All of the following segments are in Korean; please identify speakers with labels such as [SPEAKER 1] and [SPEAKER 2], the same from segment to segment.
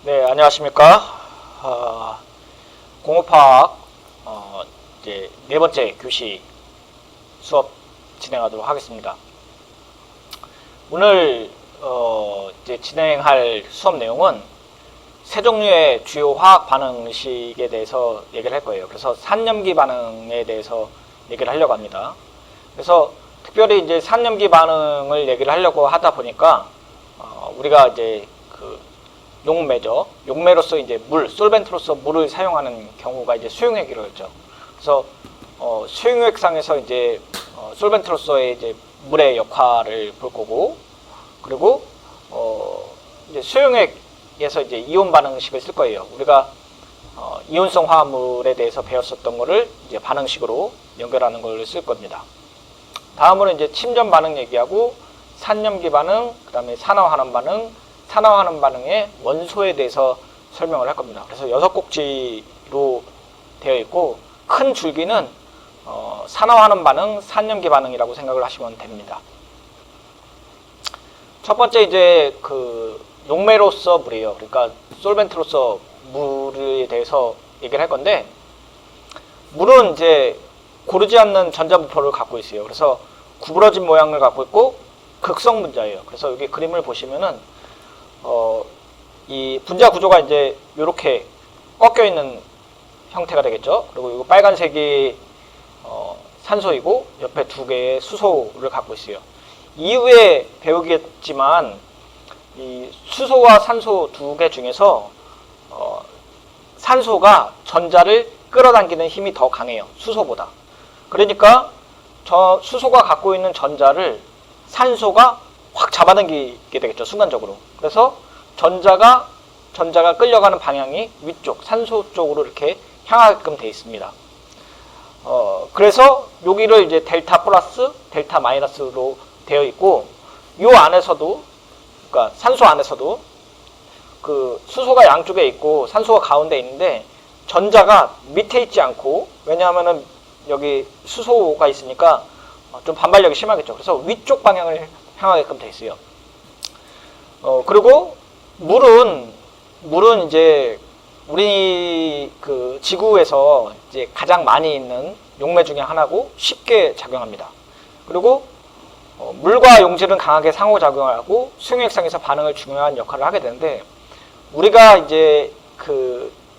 [SPEAKER 1] 네, 안녕하십니까. 공업화학 이제 네 번째 교시 수업 진행하도록 하겠습니다. 오늘 이제 진행할 수업 내용은 세 종류의 주요 화학 반응식에 대해서 얘기를 할 거예요. 그래서 산염기 반응에 대해서 얘기를 하려고 합니다. 그래서 특별히 이제 산염기 반응을 얘기를 하려고 하다 보니까 우리가 이제 용매죠. 용매로서 이제 솔벤트로서 물을 사용하는 경우가 이제 수용액이라고 했죠. 그래서 수용액상에서 이제 솔벤트로서의 이제 물의 역할을 볼 거고, 그리고 이제 수용액에서 이제 이온 반응식을 쓸 거예요. 우리가 이온성 화합물에 대해서 배웠었던 거를 이제 반응식으로 연결하는 걸 쓸 겁니다. 다음으로 이제 침전 반응 얘기하고, 산염기 반응, 그 다음에 산화환원 반응, 산화환원 반응의 원소에 대해서 설명을 할 겁니다. 그래서 6꼭지로 되어 있고, 큰 줄기는 산화환원 반응, 산염기 반응이라고 생각을 하시면 됩니다. 첫 번째 이제 용매로서 물이에요. 그러니까 솔벤트로서 물에 대해서 얘기를 할 건데, 물은 이제 고르지 않는 전자부포를 갖고 있어요. 그래서 구부러진 모양을 갖고 있고 극성 분자예요. 그래서 여기 그림을 보시면은 이 분자 구조가 이제 이렇게 꺾여 있는 형태가 되겠죠. 그리고 이거 빨간색이 산소이고 옆에 두 개의 수소를 갖고 있어요. 이후에 배우겠지만 이 수소와 산소 두 개 중에서 산소가 전자를 끌어당기는 힘이 더 강해요. 수소보다. 그러니까 수소가 갖고 있는 전자를 산소가 확 잡아당기게 되겠죠. 순간적으로. 그래서 전자가 끌려가는 방향이 위쪽, 산소 쪽으로 이렇게 향하게끔 되어 있습니다. 그래서 여기를 이제 델타 플러스, 델타 마이너스로 되어 있고, 요 안에서도, 그러니까 산소 안에서도 수소가 양쪽에 있고 산소가 가운데 있는데 전자가 밑에 있지 않고, 왜냐하면은 여기 수소가 있으니까 좀 반발력이 심하겠죠. 그래서 위쪽 방향을 향하게끔 되어 있어요. 그리고 물은 이제 우리 지구에서 이제 가장 많이 있는 용매 중에 하나고 쉽게 작용합니다. 그리고 물과 용질은 강하게 상호작용을 하고 수용액상에서 반응을 중요한 역할을 하게 되는데, 우리가 이제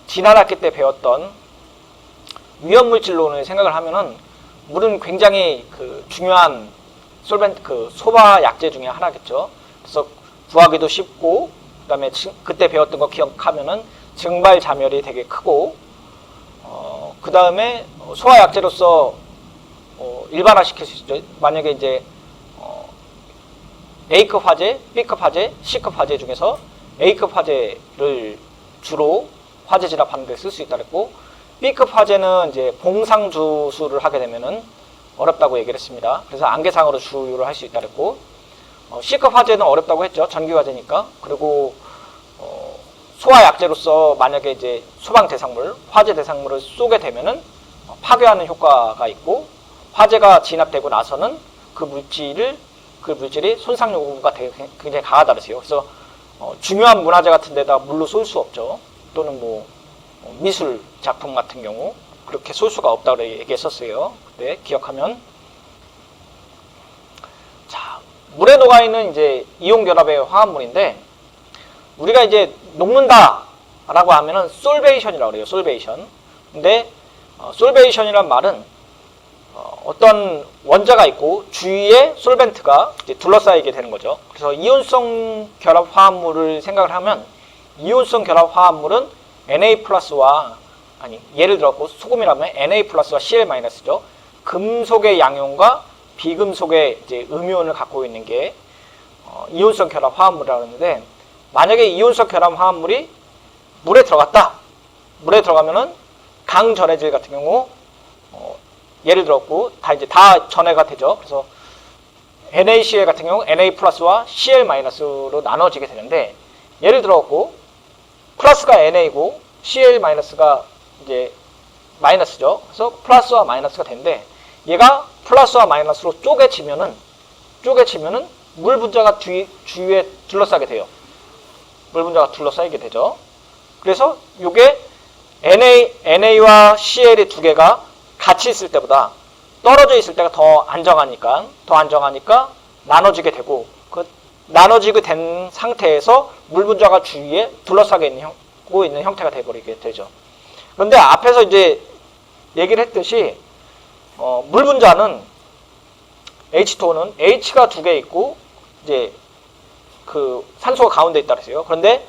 [SPEAKER 1] 지난 학기 때 배웠던 위험물질론을 생각을 하면은 물은 굉장히 중요한 소화 약재 중에 하나겠죠. 그래서 구하기도 쉽고, 그 다음에 그때 배웠던 거 기억하면은 증발 잠열이 되게 크고, 그 다음에 소화 약재로서 일반화시킬 수 있죠. 만약에 이제 A급 화재, B급 화재, C급 화재 중에서 A급 화재를 주로 화재 진압하는 데 쓸 수 있다 그랬고, B급 화재는 이제 봉상주수를 하게 되면은 어렵다고 얘기를 했습니다. 그래서 안개상으로 주유를 할 수 있다 그랬고, C급 화재는 어렵다고 했죠. 전기 화재니까. 그리고 소화 약재로서 만약에 이제 소방 대상물, 화재 대상물을 쏘게 되면은 파괴하는 효과가 있고, 화재가 진압되고 나서는 그 물질이 손상 요구가 굉장히 강하다 그랬어요. 그래서 중요한 문화재 같은 데다 물로 쏠 수 없죠. 또는 뭐 미술 작품 같은 경우 그렇게 쏠 수가 없다고 얘기했었어요. 그때 기억하면. 자, 물에 녹아있는 이제 이온 결합의 화합물인데, 우리가 이제 녹는다라고 하면은 솔베이션이라고 그래요. 솔베이션. 근데 솔베이션이란 말은 어떤 원자가 있고 주위에 솔벤트가 이제 둘러싸이게 되는 거죠. 그래서 이온성 결합 화합물을 생각을 하면, 이온성 결합 화합물은 Na 플러스와, 예를 들어 소금이라면 Na 플러스와 Cl 마이너스죠. 금속의 양이온과 비금속의 이제 음이온을 갖고 있는 게 이온성 결합 화합물이라고 하는데, 만약에 이온성 결합 화합물이 물에 들어갔다. 물에 들어가면은 강전해질 같은 경우 예를 들었고 다 전해가 되죠. 그래서 NaCl 같은 경우 Na 플러스와 Cl 마이너스로 나눠지게 되는데, 예를 들었고 플러스가 Na이고 Cl 마이너스가 이제 마이너스죠. 그래서 플러스와 마이너스가 되는데, 얘가 플러스와 마이너스로 쪼개지면은 물 분자가 주위에 둘러싸게 돼요. 물 분자가 둘러싸이게 되죠. 그래서 이게 NA와 CL이 두 개가 같이 있을 때보다 떨어져 있을 때가 더 안정하니까 나눠지게 되고, 그 나눠지게 된 상태에서 물 분자가 주위에 둘러싸게 있는 형태가 되어버리게 되죠. 그런데 앞에서 이제 얘기를 했듯이 물 분자는 H2O는 H가 두 개 있고 이제 그 산소가 가운데 있다 그랬어요. 그런데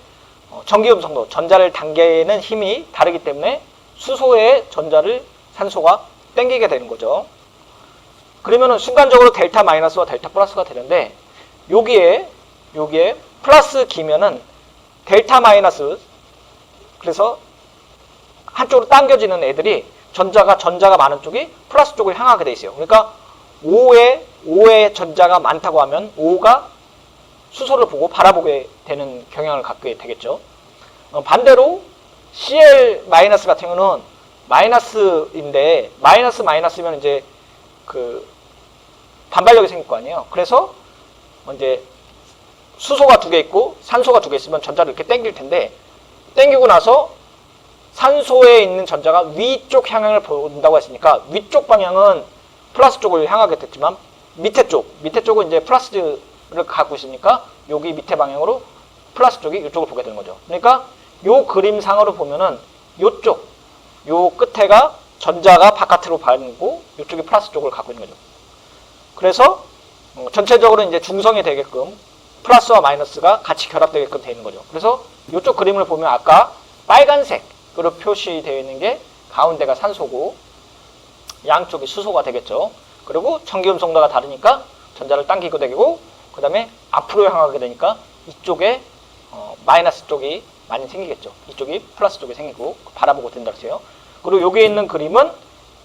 [SPEAKER 1] 전기음성도 전자를 당기는 힘이 다르기 때문에 수소의 전자를 산소가 당기게 되는 거죠. 그러면은 순간적으로 델타 마이너스와 델타 플러스가 되는데, 여기에 플러스 기면은 델타 마이너스, 그래서 한쪽으로 당겨지는 애들이 전자가 많은 쪽이 플러스 쪽을 향하게 돼 있어요. 그러니까 5의 전자가 많다고 하면 5가 수소를 보고 바라보게 되는 경향을 갖게 되겠죠. 반대로 Cl 마이너스 같은 경우는 마이너스인데, 마이너스면 이제 그 반발력이 생길 거 아니에요. 그래서 이제 수소가 두 개 있고 산소가 두 개 있으면 전자를 이렇게 당길 텐데, 당기고 나서 산소에 있는 전자가 위쪽 향을 본다고 했으니까 위쪽 방향은 플러스 쪽을 향하게 됐지만 밑에 쪽은 이제 플러스를 갖고 있으니까 여기 밑에 방향으로 플러스 쪽이 이쪽을 보게 되는 거죠. 그러니까 요 그림상으로 보면은 요 끝에가 전자가 바깥으로 가고 이쪽이 플러스 쪽을 갖고 있는 거죠. 그래서 전체적으로 이제 중성이 되게끔 플러스와 마이너스가 같이 결합되게끔 되어 있는 거죠. 그래서 이쪽 그림을 보면 아까 빨간색으로 표시되어 있는 게 가운데가 산소고 양쪽이 수소가 되겠죠. 그리고 전기음성도가 다르니까 전자를 당기게 되고, 그 다음에 앞으로 향하게 되니까 이쪽에 마이너스 쪽이 많이 생기겠죠. 이쪽이 플러스 쪽이 생기고 바라보고 된다 그랬어요. 그리고 여기 있는 그림은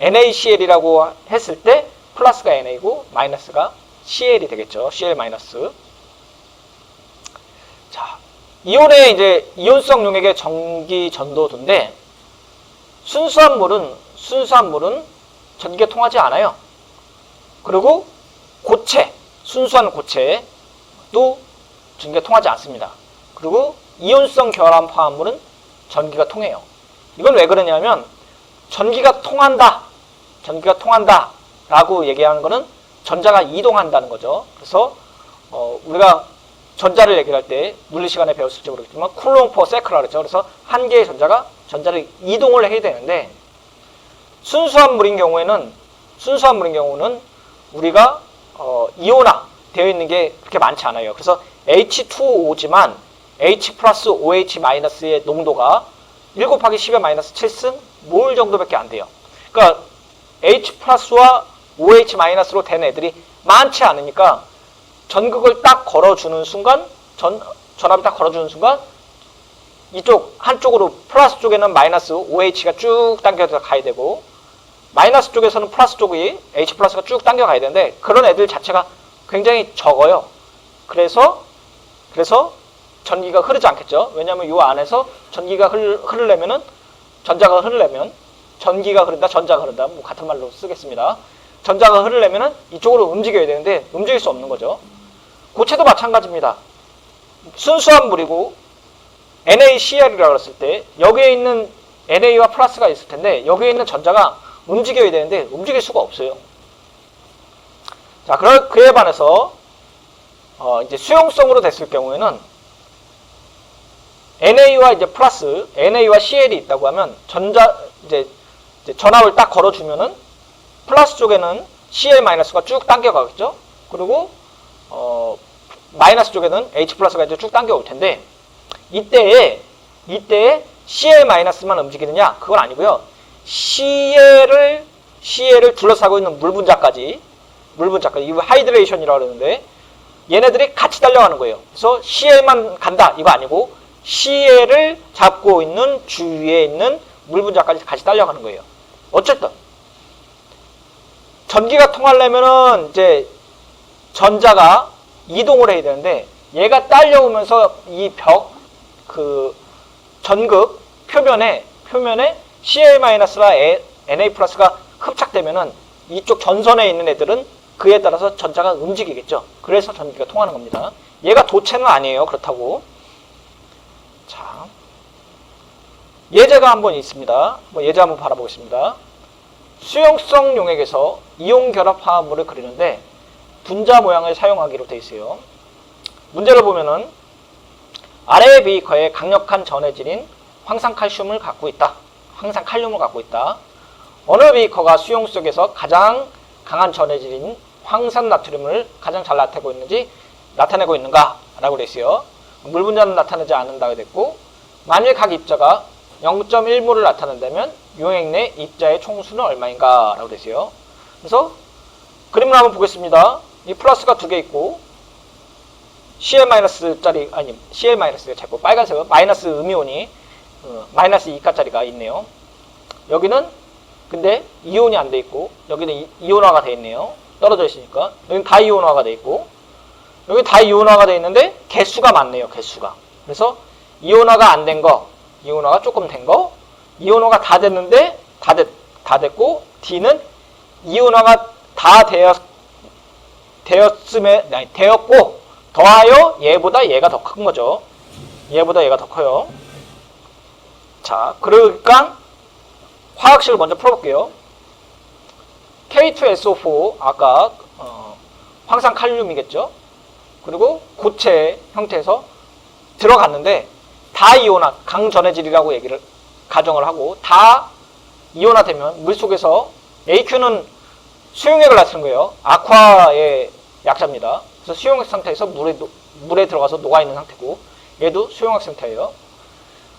[SPEAKER 1] NaCl이라고 했을 때 플러스가 NA고 마이너스가 Cl이 되겠죠. Cl 마이너스. 자, 이온의 이제 이온성 용액의 전기 전도도인데, 순수한 물은 전기가 통하지 않아요. 그리고 순수한 고체도 전기가 통하지 않습니다. 그리고 이온성 결합 화합물은 전기가 통해요. 이건 왜 그러냐면 전기가 통한다 라고 얘기하는 거는 전자가 이동한다는 거죠. 그래서 우리가 전자를 얘기할 때 물리 시간에 배웠을지 모르겠지만 쿨롱 퍼 세크라 그랬죠. 그래서 한 개의 전자를 이동을 해야 되는데, 순수한 물인 경우는 우리가 이온화 되어 있는 게 그렇게 많지 않아요. 그래서 H2O지만 H 플러스 OH 마이너스의 농도가 1 곱하기 10의 마이너스 7승 몰 정도밖에 안 돼요. 그러니까 H 플러스와 OH 마이너스로 된 애들이 많지 않으니까 전극을 딱 걸어주는 순간, 전압을 딱 걸어주는 순간 이쪽 한쪽으로 플러스 쪽에는 마이너스 OH가 쭉 당겨서 가야 되고, 마이너스 쪽에서는 플러스 쪽이 H 플러스가 쭉 당겨 가야 되는데, 그런 애들 자체가 굉장히 적어요. 그래서 전기가 흐르지 않겠죠. 왜냐하면 이 안에서 전기가 흐르려면은 전자가 흐르려면 전기가 흐른다, 전자가 흐른다, 뭐 같은 말로 쓰겠습니다. 전자가 흐르려면은 이쪽으로 움직여야 되는데 움직일 수 없는 거죠. 고체도 마찬가지입니다. 순수한 물이고 NaCl이라고 했을 때 여기에 있는 NA와 플러스가 있을 텐데 여기에 있는 전자가 움직여야 되는데 움직일 수가 없어요. 자, 그에 반해서 이제 수용성으로 됐을 경우에는 NA와 이제 플러스, NA와 CL이 있다고 하면 이제 전압을 딱 걸어주면은 플러스 쪽에는 CL-가 쭉 당겨가겠죠. 그리고 마이너스 쪽에는 H 플러스가 이제 쭉 당겨올 텐데, 이때에 CL-만 움직이느냐? 그건 아니고요. CL을 둘러싸고 있는 물 분자까지 이거 하이드레이션이라고 그러는데 얘네들이 같이 달려가는 거예요. 그래서 CL만 간다 이거 아니고 CL을 잡고 있는 주위에 있는 물 분자까지 같이 달려가는 거예요. 어쨌든 전기가 통하려면은 이제 전자가 이동을 해야 되는데 얘가 딸려오면서 이 전극 표면에 CL-와 Na+가 흡착되면은 이쪽 전선에 있는 애들은 그에 따라서 전자가 움직이겠죠. 그래서 전기가 통하는 겁니다. 얘가 도체는 아니에요. 그렇다고. 자, 예제가 한번 있습니다. 예제 한번 바라보겠습니다. 수용성 용액에서 이온 결합 화합물을 그리는데 분자 모양을 사용하기로 되어 있어요. 문제를 보면은 아래의 비커에 강력한 전해질인 황산칼슘을 갖고 있다. 황산칼륨을 갖고 있다. 어느 비커가 수용 속에서 가장 강한 전해질인 황산나트륨을 가장 잘 나타내고 있는가? 라고 되어 있어요. 물 분자는 나타내지 않는다고 됐고, 만일 각 입자가 0.1몰을 나타낸다면 용액 내 입자의 총수는 얼마인가? 라고 되어 있어요. 그래서 그림을 한번 보겠습니다. 이 플러스가 두 개 있고, Cl-짜리, 아니, Cl-가 자꾸 빨간색은 마이너스 음이온이 마이너스 2가짜리가 있네요. 여기는 근데 이온이 안 돼 있고, 여기는 이온화가 돼 있네요. 떨어져 있으니까. 여기는 다이온화가 돼 있고, 여기 다이온화가 돼 있는데 개수가 많네요. 개수가. 그래서 이온화가 안 된 거, 이온화가 조금 된 거, 이온화가 다 됐는데 다 됐고, D는 이온화가 다 되었고 더하여 얘보다 얘가 더 큰 거죠. 얘보다 얘가 더 커요. 자, 그러니까 화학식을 먼저 풀어볼게요. K2SO4 아까 황산칼륨이겠죠. 그리고 고체 형태에서 들어갔는데 다이온화, 강전해질이라고 얘기를 가정을 하고 다 이온화되면 물속에서 AQ는 수용액을 나타내는 거예요. 아쿠아의 약자입니다. 그래서 수용액 상태에서 물에 들어가서 녹아있는 상태고 얘도 수용액 상태예요.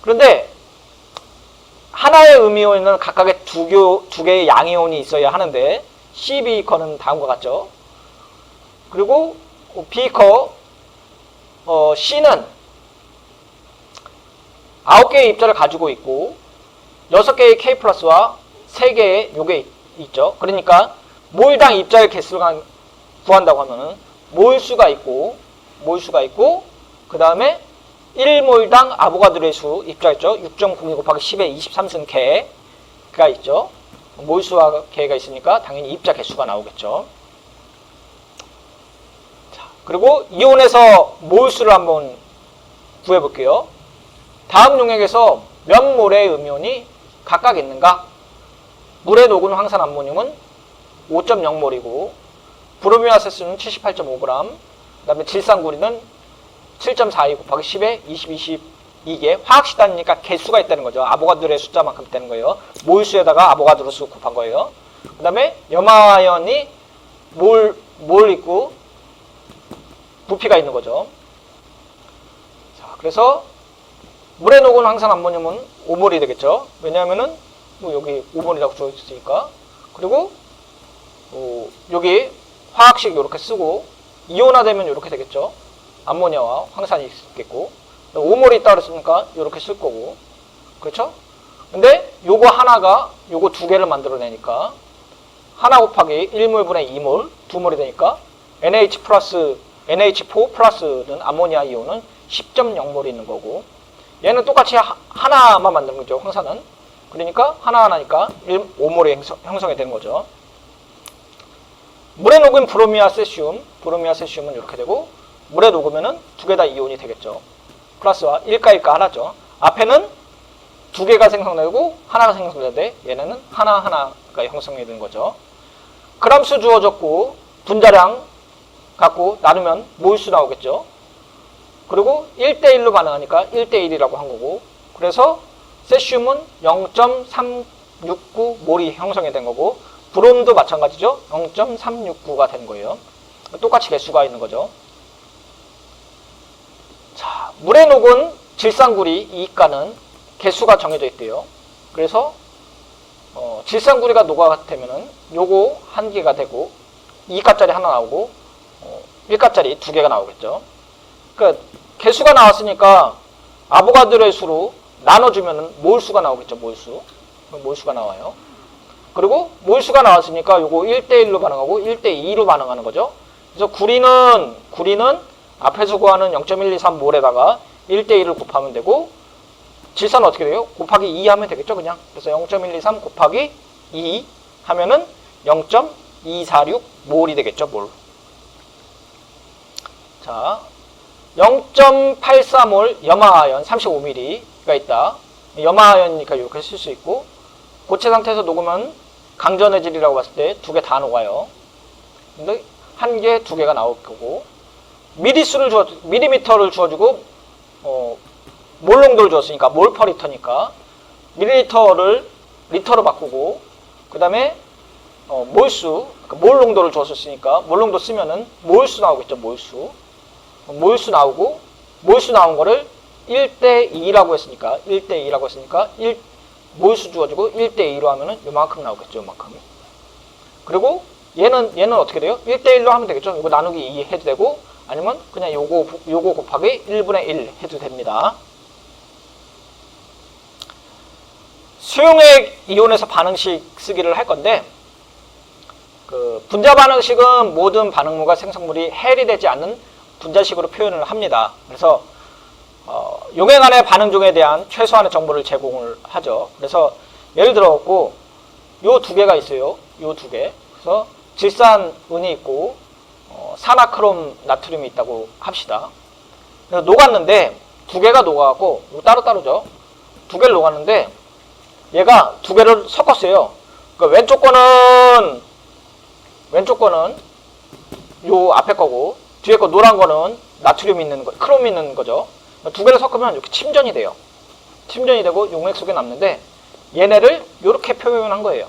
[SPEAKER 1] 그런데 하나의 음이온은 각각의 두 개의 양이온이 있어야 하는데 C비커는 다음과 같죠. 그리고 비커 C는 9개의 입자를 가지고 있고 6개의 K 플러스와 3개의 요게 있죠. 그러니까 몰당 입자의 개수를 구한다고 하면은 몰수가 있고 그 다음에 1몰당 아보가드로의 수 입자 있죠. 6.02 곱하기 10의 23승 개가 있죠. 몰수와 개가 있으니까 당연히 입자 개수가 나오겠죠. 자, 그리고 이온에서 몰수를 한번 구해볼게요. 다음 용액에서 몇 몰의 음이온이 각각 있는가? 물에 녹은 황산암모늄은 5.0몰이고 브로미아세수는 78.5g, 그 다음에 질산구리는 7.42 곱하기 10에 22개. 화학식 단위니까 개수가 있다는 거죠. 아보가드로의 숫자만큼 있다는 거예요. 몰수에다가 아보가드로 수 곱한 거예요. 그 다음에 염화연이 몰 있고 부피가 있는 거죠. 자, 그래서 물에 녹은 황산암모늄은 5몰이 되겠죠. 왜냐하면은 여기 5몰이라고 써 있으니까. 그리고 여기 화학식 이렇게 쓰고 이온화되면 이렇게 되겠죠. 암모니아와 황산이 있겠고 5몰이 있다 그랬으니까 이렇게 쓸 거고 그렇죠? 근데 요거 하나가 요거 두 개를 만들어내니까 하나 곱하기 1몰분의 2몰 2몰이 되니까 NH4 플러스는 암모니아 이온은 10.0몰이 있는 거고 얘는 똑같이 하나만 만드는 거죠. 황산은. 그러니까 하나하나니까 5몰이 형성이 되는 거죠. 물에 녹은 브로미아 세슘은 이렇게 되고 물에 녹으면은 두 개 다 이온이 되겠죠. 플러스와 1가 하나죠. 앞에는 두 개가 생성되고 하나가 생성되는데 얘네는 하나가 형성이 되는 거죠. 그람수 주어졌고 분자량 갖고 나누면 몰수 나오겠죠. 그리고 1대1로 반응하니까 1대1이라고 한 거고 그래서 세슘은 0.369몰이 형성이 된 거고 브롬도 마찬가지죠. 0.369가 된 거예요. 똑같이 개수가 있는 거죠. 자, 물에 녹은 질산구리 이가는 개수가 정해져 있대요. 그래서 질산구리가 녹아되면은 요거 한 개가 되고 2가짜리 하나 나오고 1가짜리 두 개가 나오겠죠. 그러니까 개수가 나왔으니까 아보가드로의 수로 나눠주면은 몰수가 나오겠죠. 몰수가 나와요. 그리고 몰수가 나왔으니까 요거 1대1로 반응하고 1대2로 반응하는 거죠. 그래서 구리는 앞에서 구하는 0.123몰에다가 1대1을 곱하면 되고 질산은 어떻게 돼요? 곱하기 2 하면 되겠죠, 그냥. 그래서 0.123 곱하기 2 하면은 0.246몰이 되겠죠, 몰. 자, 0.84몰 염화연 35mm가 있다. 염화연이니까 이렇게 쓸 수 있고, 고체 상태에서 녹으면 강전해질이라고 봤을 때 두 개 다 녹아요. 근데 한 개, 두 개가 나올 거고, 밀리미터를 주어주고, 몰 농도를 주었으니까, 몰 퍼 리터니까, 밀리리터를 리터로 바꾸고, 그 다음에, 몰수, 그러니까 몰 농도를 주었으니까, 몰 농도 쓰면은 몰수 나오겠죠, 몰수. 몰수 나오고, 몰수 나온 거를 1대2라고 했으니까, 1대2라고 했으니까, 몰수 주어지고 1대2로 하면은 요만큼 나오겠죠, 요만큼. 그리고 얘는 어떻게 돼요? 1대1로 하면 되겠죠. 이거 나누기 2 해도 되고, 아니면 그냥 요거 곱하기 1분의 1 해도 됩니다. 수용액 이온에서 반응식 쓰기를 할 건데, 분자 반응식은 모든 반응물과 생성물이 해일이 되지 않는 분자식으로 표현을 합니다. 그래서 용액 안의 반응 중에 대한 최소한의 정보를 제공을 하죠. 그래서 예를 들어갖고 요 두 개가 있어요. 요 두 개. 그래서 질산은이 있고 산화크롬 나트륨이 있다고 합시다. 그래서 녹았는데 두 개가 녹아갖고 따로따로죠. 두 개를 녹았는데 얘가 두 개를 섞었어요. 그러니까 왼쪽 거는 요 앞에 거고 뒤에 거 노란 거는 나트륨이 있는 거, 크롬이 있는 거죠. 두 개를 섞으면 이렇게 침전이 돼요. 침전이 되고 용액 속에 남는데 얘네를 이렇게 표현한 거예요.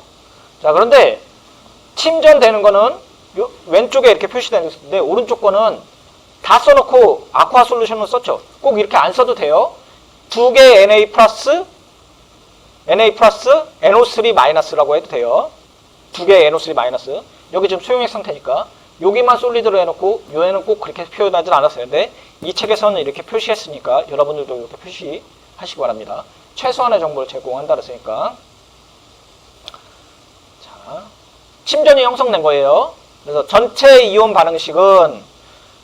[SPEAKER 1] 자, 그런데 침전되는 거는 요 왼쪽에 이렇게 표시되는 건데 오른쪽 거는 다 써놓고 아쿠아 솔루션을 썼죠. 꼭 이렇게 안 써도 돼요. 두 개 Na 플러스 NO3 마이너스라고 해도 돼요. 두 개 NO3 마이너스. 여기 지금 소용액 상태니까 여기만 솔리드로 해놓고 요에는 꼭 그렇게 표현하진 않았어요. 근데 이 책에서는 이렇게 표시했으니까 여러분들도 이렇게 표시하시기 바랍니다. 최소한의 정보를 제공한다 그랬으니까. 자, 침전이 형성된 거예요. 그래서 전체 이온 반응식은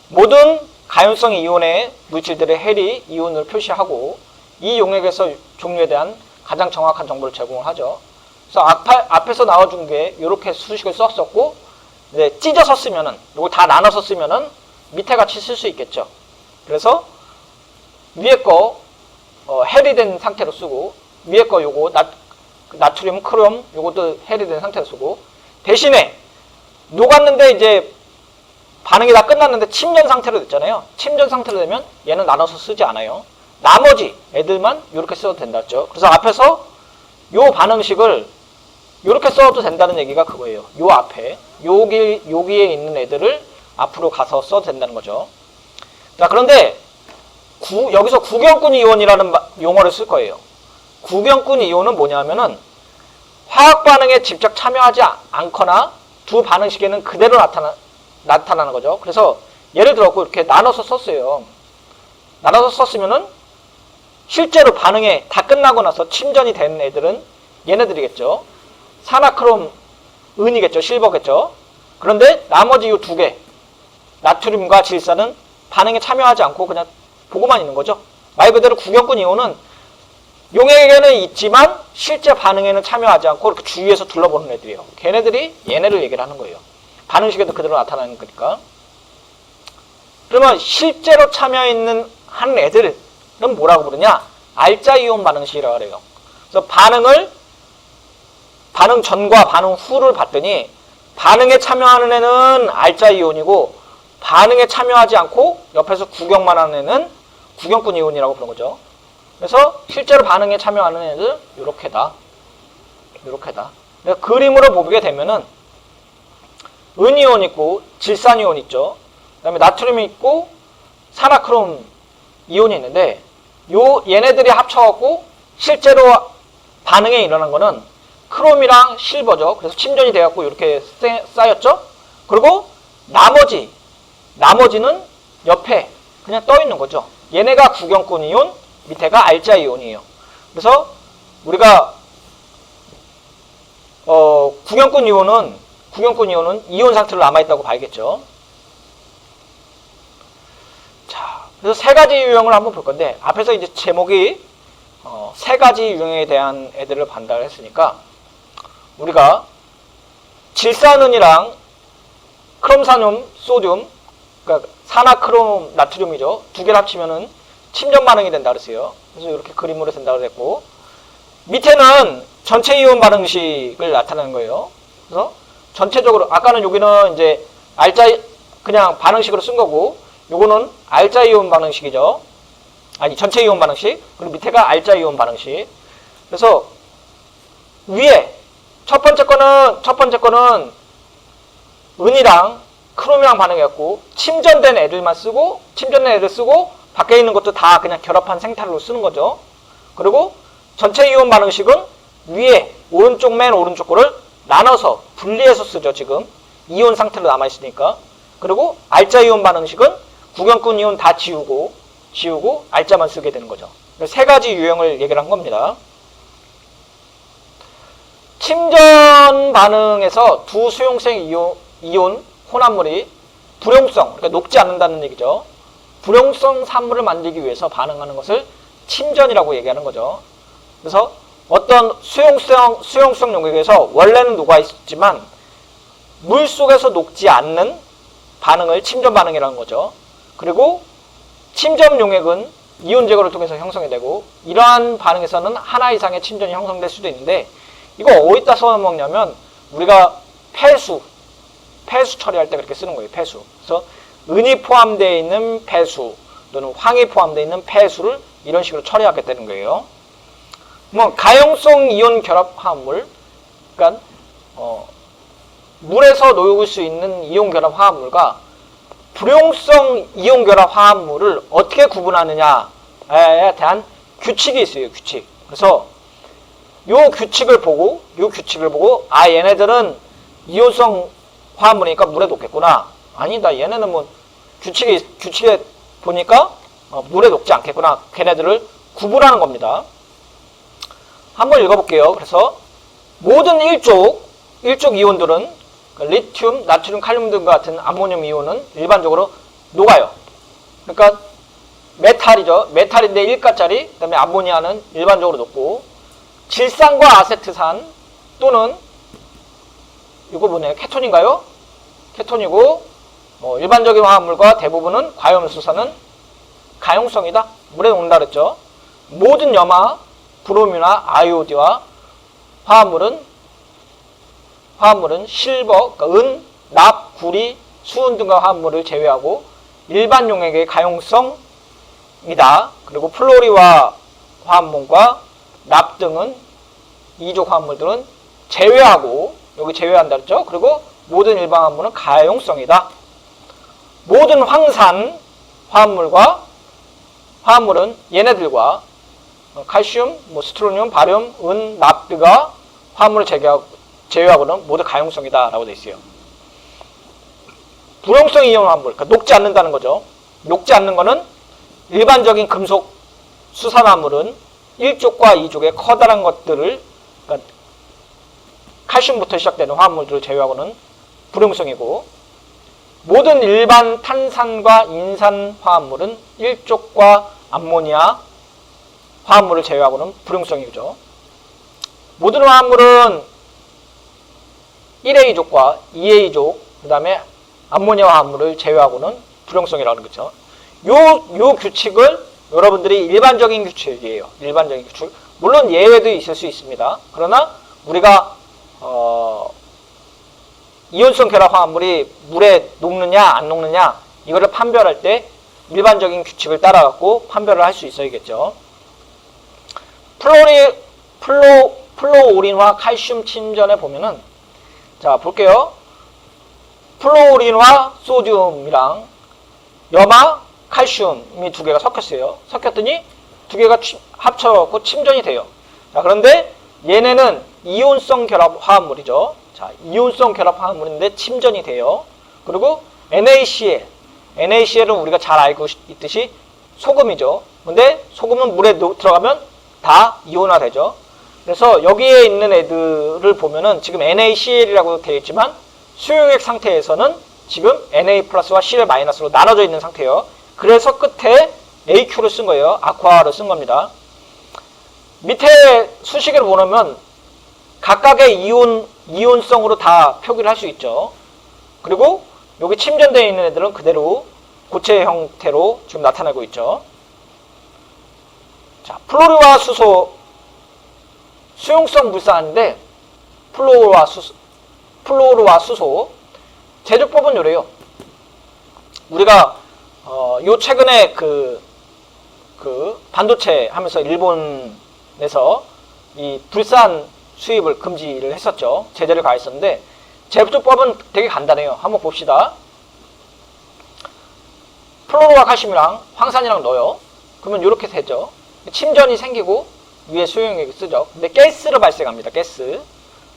[SPEAKER 1] 모든 가연성 이온의 물질들의 해리 이온을 표시하고 이 용액에서 종류에 대한 가장 정확한 정보를 제공을 하죠. 그래서 앞에서 나와준 게 이렇게 수식을 썼었고, 이제 찢어서 쓰면은, 이거 다 나눠서 쓰면은 밑에 같이 쓸 수 있겠죠. 그래서 위에 거 해리된 상태로 쓰고, 위에 거 요거 나트륨, 크롬 요것도 해리된 상태로 쓰고, 대신에 녹았는데 이제 반응이 다 끝났는데 침전 상태로 됐잖아요. 침전 상태로 되면 얘는 나눠서 쓰지 않아요. 나머지 애들만 이렇게 써도 된다 했죠. 그래서 앞에서 요 반응식을 이렇게 써도 된다는 얘기가 그거예요. 요 앞에 여기에 있는 애들을 앞으로 가서 써도 된다는 거죠. 자, 그런데 여기서 구경꾼 이온이라는 용어를 쓸 거예요. 구경꾼 이온은 뭐냐면은 화학 반응에 직접 참여하지 않거나 두 반응식에는 그대로 나타나는 거죠. 그래서 예를 들어 이렇게 나눠서 썼어요. 나눠서 썼으면은 실제로 반응에 다 끝나고 나서 침전이 된 애들은 얘네들이겠죠. 산화크롬 은이겠죠. 실버겠죠. 그런데 나머지 이 두 개, 나트륨과 질산은 반응에 참여하지 않고 그냥 보고만 있는 거죠. 말 그대로 구경꾼 이온은 용액에는 있지만 실제 반응에는 참여하지 않고 이렇게 주위에서 둘러보는 애들이에요. 걔네들이 얘네를 얘기를 하는 거예요. 반응식에도 그대로 나타나는 거니까. 그러면 실제로 참여있는 한 애들은 뭐라고 부르냐? 알자이온 반응식이라고 그래요. 그래서 반응 전과 반응 후를 봤더니 반응에 참여하는 애는 알자이온이고 반응에 참여하지 않고 옆에서 구경만 하는 애는 구경꾼 이온이라고 부르는 거죠. 그래서 실제로 반응에 참여하는 애들 요렇게다. 그림으로 보게 되면은 은이온 있고 질산이온 있죠. 그 다음에 나트륨이 있고 산화크롬 이온이 있는데 얘네들이 합쳐갖고 실제로 반응에 일어난 거는 크롬이랑 실버죠. 그래서 침전이 돼갖고 이렇게 쌓였죠. 그리고 나머지는 옆에 그냥 떠 있는 거죠. 얘네가 구경꾼 이온, 밑에가 알자 이온이에요. 그래서 우리가 구경꾼 이온은 이온 상태로 남아있다고 봐야겠죠. 자, 그래서 세 가지 유형을 한번 볼 건데 앞에서 이제 제목이 세 가지 유형에 대한 애들을 반다를 했으니까 우리가 질산은이랑 크롬산염, 소듐, 그러니까 산화크롬 나트륨이죠. 두 개를 합치면은 침전 반응이 된다 그랬어요. 그래서 이렇게 그림으로 된다 그랬고, 밑에는 전체 이온 반응식을 나타내는 거예요. 그래서 전체적으로 아까는 여기는 이제 알자 그냥 반응식으로 쓴 거고 요거는 알자 이온 반응식이죠. 아니 전체 이온 반응식. 그리고 밑에가 알자 이온 반응식. 그래서 위에 첫 번째 거는 은이랑 크롬이랑 반응했고 침전된 애들 쓰고 밖에 있는 것도 다 그냥 결합한 생태로 쓰는 거죠. 그리고 전체 이온 반응식은 위에 맨 오른쪽 거를 나눠서 분리해서 쓰죠. 지금 이온 상태로 남아있으니까. 그리고 알자 이온 반응식은 구경꾼 이온 다 지우고 알자만 쓰게 되는 거죠. 세 가지 유형을 얘기를 한 겁니다. 침전 반응에서 두 수용성 이온 혼합물이 불용성, 그러니까 녹지 않는다는 얘기죠. 불용성 산물을 만들기 위해서 반응하는 것을 침전이라고 얘기하는 거죠. 그래서 어떤 수용성 용액에서 원래는 녹아있지만 물 속에서 녹지 않는 반응을 침전 반응이라는 거죠. 그리고 침전 용액은 이온 제거를 통해서 형성이 되고 이러한 반응에서는 하나 이상의 침전이 형성될 수도 있는데 이거 어디다 써먹냐면 우리가 폐수 처리할 때 그렇게 쓰는 거예요. 폐수. 그래서 은이 포함되어 있는 폐수 또는 황이 포함되어 있는 폐수를 이런 식으로 처리하겠다는 거예요. 뭐 가용성 이온 결합 화합물, 그러니까 물에서 녹을 수 있는 이온 결합 화합물과 불용성 이온 결합 화합물을 어떻게 구분하느냐에 대한 규칙이 있어요. 규칙. 그래서 요 규칙을 보고 얘네들은 이온성 화합물이니까 물에 녹겠구나. 아니다. 얘네는 뭐 규칙에 보니까 물에 녹지 않겠구나. 걔네들을 구분하는 겁니다. 한번 읽어볼게요. 그래서 모든 일족 이온들은 리튬, 나트륨, 칼륨 등과 같은 암모늄 이온은 일반적으로 녹아요. 그러니까 메탈이죠. 메탈인데 1가짜리, 그 다음에 암모니아는 일반적으로 녹고 질산과 아세트산 또는 이거 뭐네요? 케톤인가요? 케톤이고 일반적인 화합물과 대부분은 과염수산은 가용성이다. 물에 녹는다 그랬죠. 모든 염화, 브로미나 아이오디와 화합물은 실버, 그러니까 은, 납, 구리, 수은 등과 화합물을 제외하고 일반 용액의 가용성이다. 그리고 플로리와 화합물과 납 등은 이족 화합물들은 제외하고 여기 제외한다 그랬죠. 그리고 모든 일반 화합물은 가용성이다. 모든 황산 화합물은 얘네들과 칼슘, 스트로늄, 바륨, 은, 납 등과 화합물을 제외하고는 모두 가용성이다 라고 되어 있어요. 불용성 이온 화합물, 그러니까 녹지 않는다는 거죠. 녹지 않는 거는 일반적인 금속 수산화물은 1족과 2족의 커다란 것들을, 그러니까 칼슘부터 시작되는 화합물들을 제외하고는 불용성이고, 모든 일반 탄산과 인산 화합물은 1족과 암모니아 화합물을 제외하고는 불용성이죠. 모든 화합물은 1A족과 2A족, 그 다음에 암모니아 화합물을 제외하고는 불용성이라는 거죠. 요 규칙을 여러분들이 일반적인 규칙이에요. 일반적인 규칙. 물론 예외도 있을 수 있습니다. 그러나 우리가 이온성 결합 화합물이 물에 녹느냐 안 녹느냐 이거를 판별할 때 일반적인 규칙을 따라갖고 판별을 할 수 있어야겠죠. 플로오린화 칼슘 침전에 보면은 자 볼게요. 플로오린화 소듐이랑 염화 칼슘이 두 개가 섞였어요. 섞였더니 두 개가 합쳐갖고 침전이 돼요. 자, 그런데 얘네는 이온성 결합 화합물이죠. 자, 이온성 결합 화합물인데 침전이 돼요. 그리고 NaCl은 우리가 잘 알고 있듯이 소금이죠. 근데 소금은 물에 들어가면 다 이온화 되죠. 그래서 여기에 있는 애들을 보면은 지금 NaCl이라고 되어 있지만 수용액 상태에서는 지금 Na 플러스와 Cl 마이너스로 나눠져 있는 상태예요. 그래서 끝에 AQ를 쓴 거예요. 아쿠아를 쓴 겁니다. 밑에 수식을 보면 각각의 이온성으로 다 표기를 할 수 있죠. 그리고 여기 침전되어 있는 애들은 그대로 고체 형태로 지금 나타나고 있죠. 자, 플로리와 수소 수용성 불산인데 플로르와 수소 제조법은 요래요. 우리가 요 최근에 그 반도체 하면서 일본에서 이 불산 수입을 금지를 했었죠. 제재를 가했었는데 제조법은 되게 간단해요. 한번 봅시다. 플로르와 칼슘이랑 황산이랑 넣어요. 그러면 이렇게 되죠. 침전이 생기고 위에 수용액이 쓰죠. 근데 가스로 발생합니다. 가스.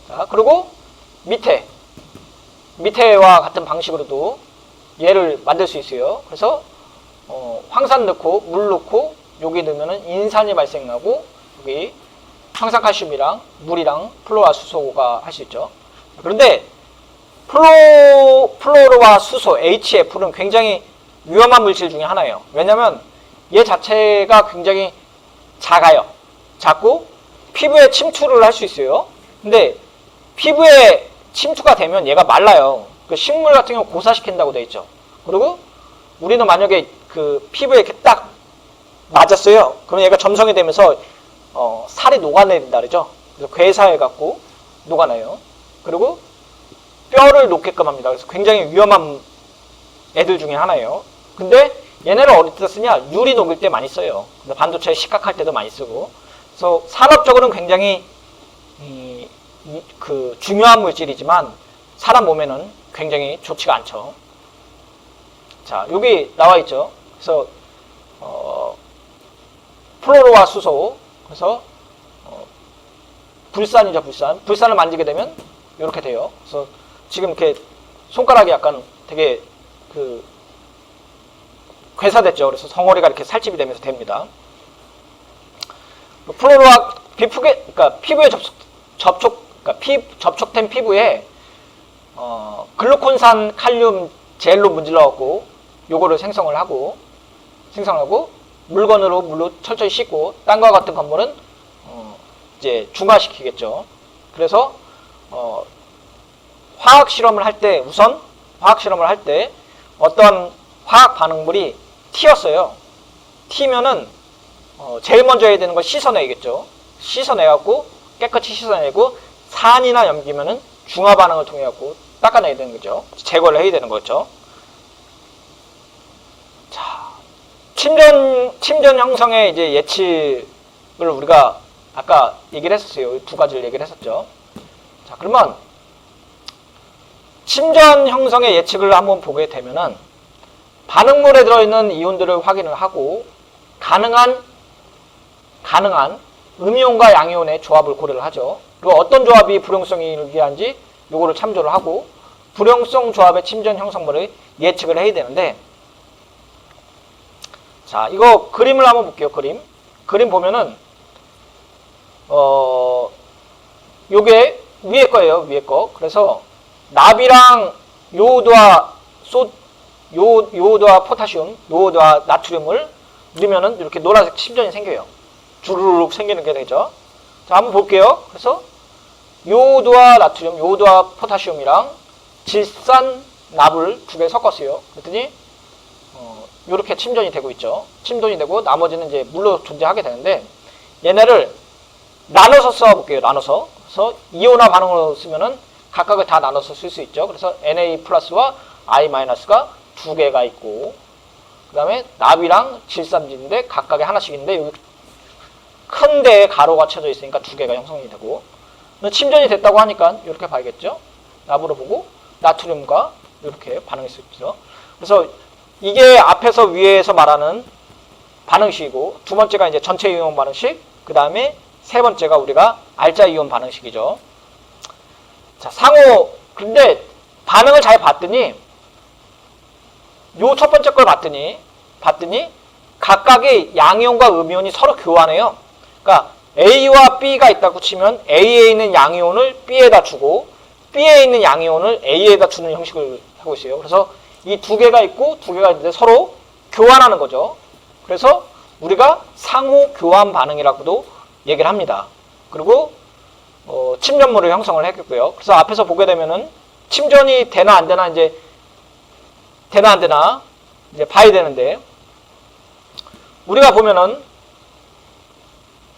[SPEAKER 1] 자, 그리고 밑에와 같은 방식으로도 얘를 만들 수 있어요. 그래서 황산 넣고 물 넣고 여기 넣으면은 인산이 발생하고 여기 황산칼슘이랑 물이랑 플로르와 수소가 할 수 있죠. 그런데 플로르와 수소 HF는 굉장히 위험한 물질 중에 하나예요. 왜냐면 얘 자체가 굉장히 작아요. 작고 피부에 침투를 할 수 있어요. 근데 피부에 침투가 되면 얘가 말라요. 그 식물 같은 경우 고사시킨다고 돼 있죠. 그리고 우리는 만약에 그 피부에 이렇게 딱 맞았어요. 그럼 얘가 점성이 되면서 살이 녹아내린다 그러죠. 그래서 괴사해 갖고 녹아내요. 그리고 뼈를 녹게끔 합니다. 그래서 굉장히 위험한 애들 중에 하나예요. 근데 얘네를 어디 때 쓰냐? 유리 녹일 때 많이 써요. 반도체 식각할 때도 많이 쓰고. 그래서 산업적으로는 굉장히 중요한 물질이지만 사람 몸에는 굉장히 좋지가 않죠. 자, 여기 나와 있죠. 그래서 플로르와 수소. 그래서 불산이죠, 불산. 불산을 만지게 되면 이렇게 돼요. 그래서 지금 이렇게 손가락이 약간 되게 괴사됐죠. 그래서 성어리가 이렇게 살집이 되면서 됩니다. 플로르와 그러니까 피부에 접촉된 피부에 글루콘산 칼륨 젤로 문질러갖고 요거를 생성을 하고 물로 철저히 씻고 땅과 같은 건물은 이제 중화시키겠죠. 그래서 화학 실험을 할 때 어떤 화학 반응물이 튀었어요. 튀면은 제일 먼저 해야 되는 건 씻어내겠죠. 씻어내갖고 깨끗이 씻어내고 산이나 염기면은 중화 반응을 통해 갖고 닦아내야 되는 거죠. 제거를 해야 되는 거죠. 자, 침전 형성의 이제 예측을 우리가 아까 얘기를 했었어요. 두 가지를 얘기를 했었죠. 자, 그러면 침전 형성의 예측을 한번 보게 되면은 반응물에 들어있는 이온들을 확인을 하고 가능한 음이온과 양이온의 조합을 고려를 하죠. 그리고 어떤 조합이 불용성이 유리한지 요거를 참조를 하고 불용성 조합의 침전 형성물을 예측을 해야 되는데, 자, 이거 그림을 한번 볼게요. 그림 보면은 요게 위에 거예요. 위에 거. 그래서 납이랑 요오드와 포타슘, 요오드와 나트륨을 넣으면은 이렇게 노란색 침전이 생겨요. 주르륵 생기는 게 되죠. 자, 한번 볼게요. 그래서 요오드와 나트륨, 요오드와 포타슘이랑 질산 납을 두 개 섞었어요. 그랬더니 이렇게 침전이 되고 있죠. 침전이 되고 나머지는 이제 물로 존재하게 되는데 얘네를 나눠서 써볼게요. 나눠서. 그래서 이온화 반응으로 쓰면은 각각을 다 나눠서 쓸 수 있죠. 그래서 Na 플러스와 I 마이너스가 두 개가 있고, 그 다음에 납이랑 질산인데 각각에 하나씩인데 여기 큰 데에 가로가 쳐져 있으니까 두 개가 형성이 되고, 침전이 됐다고 하니까 이렇게 봐야겠죠. 납으로 보고 나트륨과 이렇게 반응일 수 있죠. 그래서 이게 앞에서 위에서 말하는 반응식이고, 두 번째가 이제 전체 이온 반응식, 그 다음에 세 번째가 우리가 알자 이온 반응식이죠. 자, 근데 반응을 잘 봤더니, 요 첫 번째 걸 봤더니 각각의 양이온과 음이온이 서로 교환해요. 그러니까 A와 B가 있다고 치면 A에 있는 양이온을 B에다 주고 B에 있는 양이온을 A에다 주는 형식을 하고 있어요. 그래서 이 두 개가 있고 두 개가 있는데 서로 교환하는 거죠. 그래서 우리가 상호 교환 반응이라고도 얘기를 합니다. 그리고 침전물을 형성을 했고요. 그래서 앞에서 보게 되면은 침전이 되나 안 되나 이제 봐야 되는데, 우리가 보면은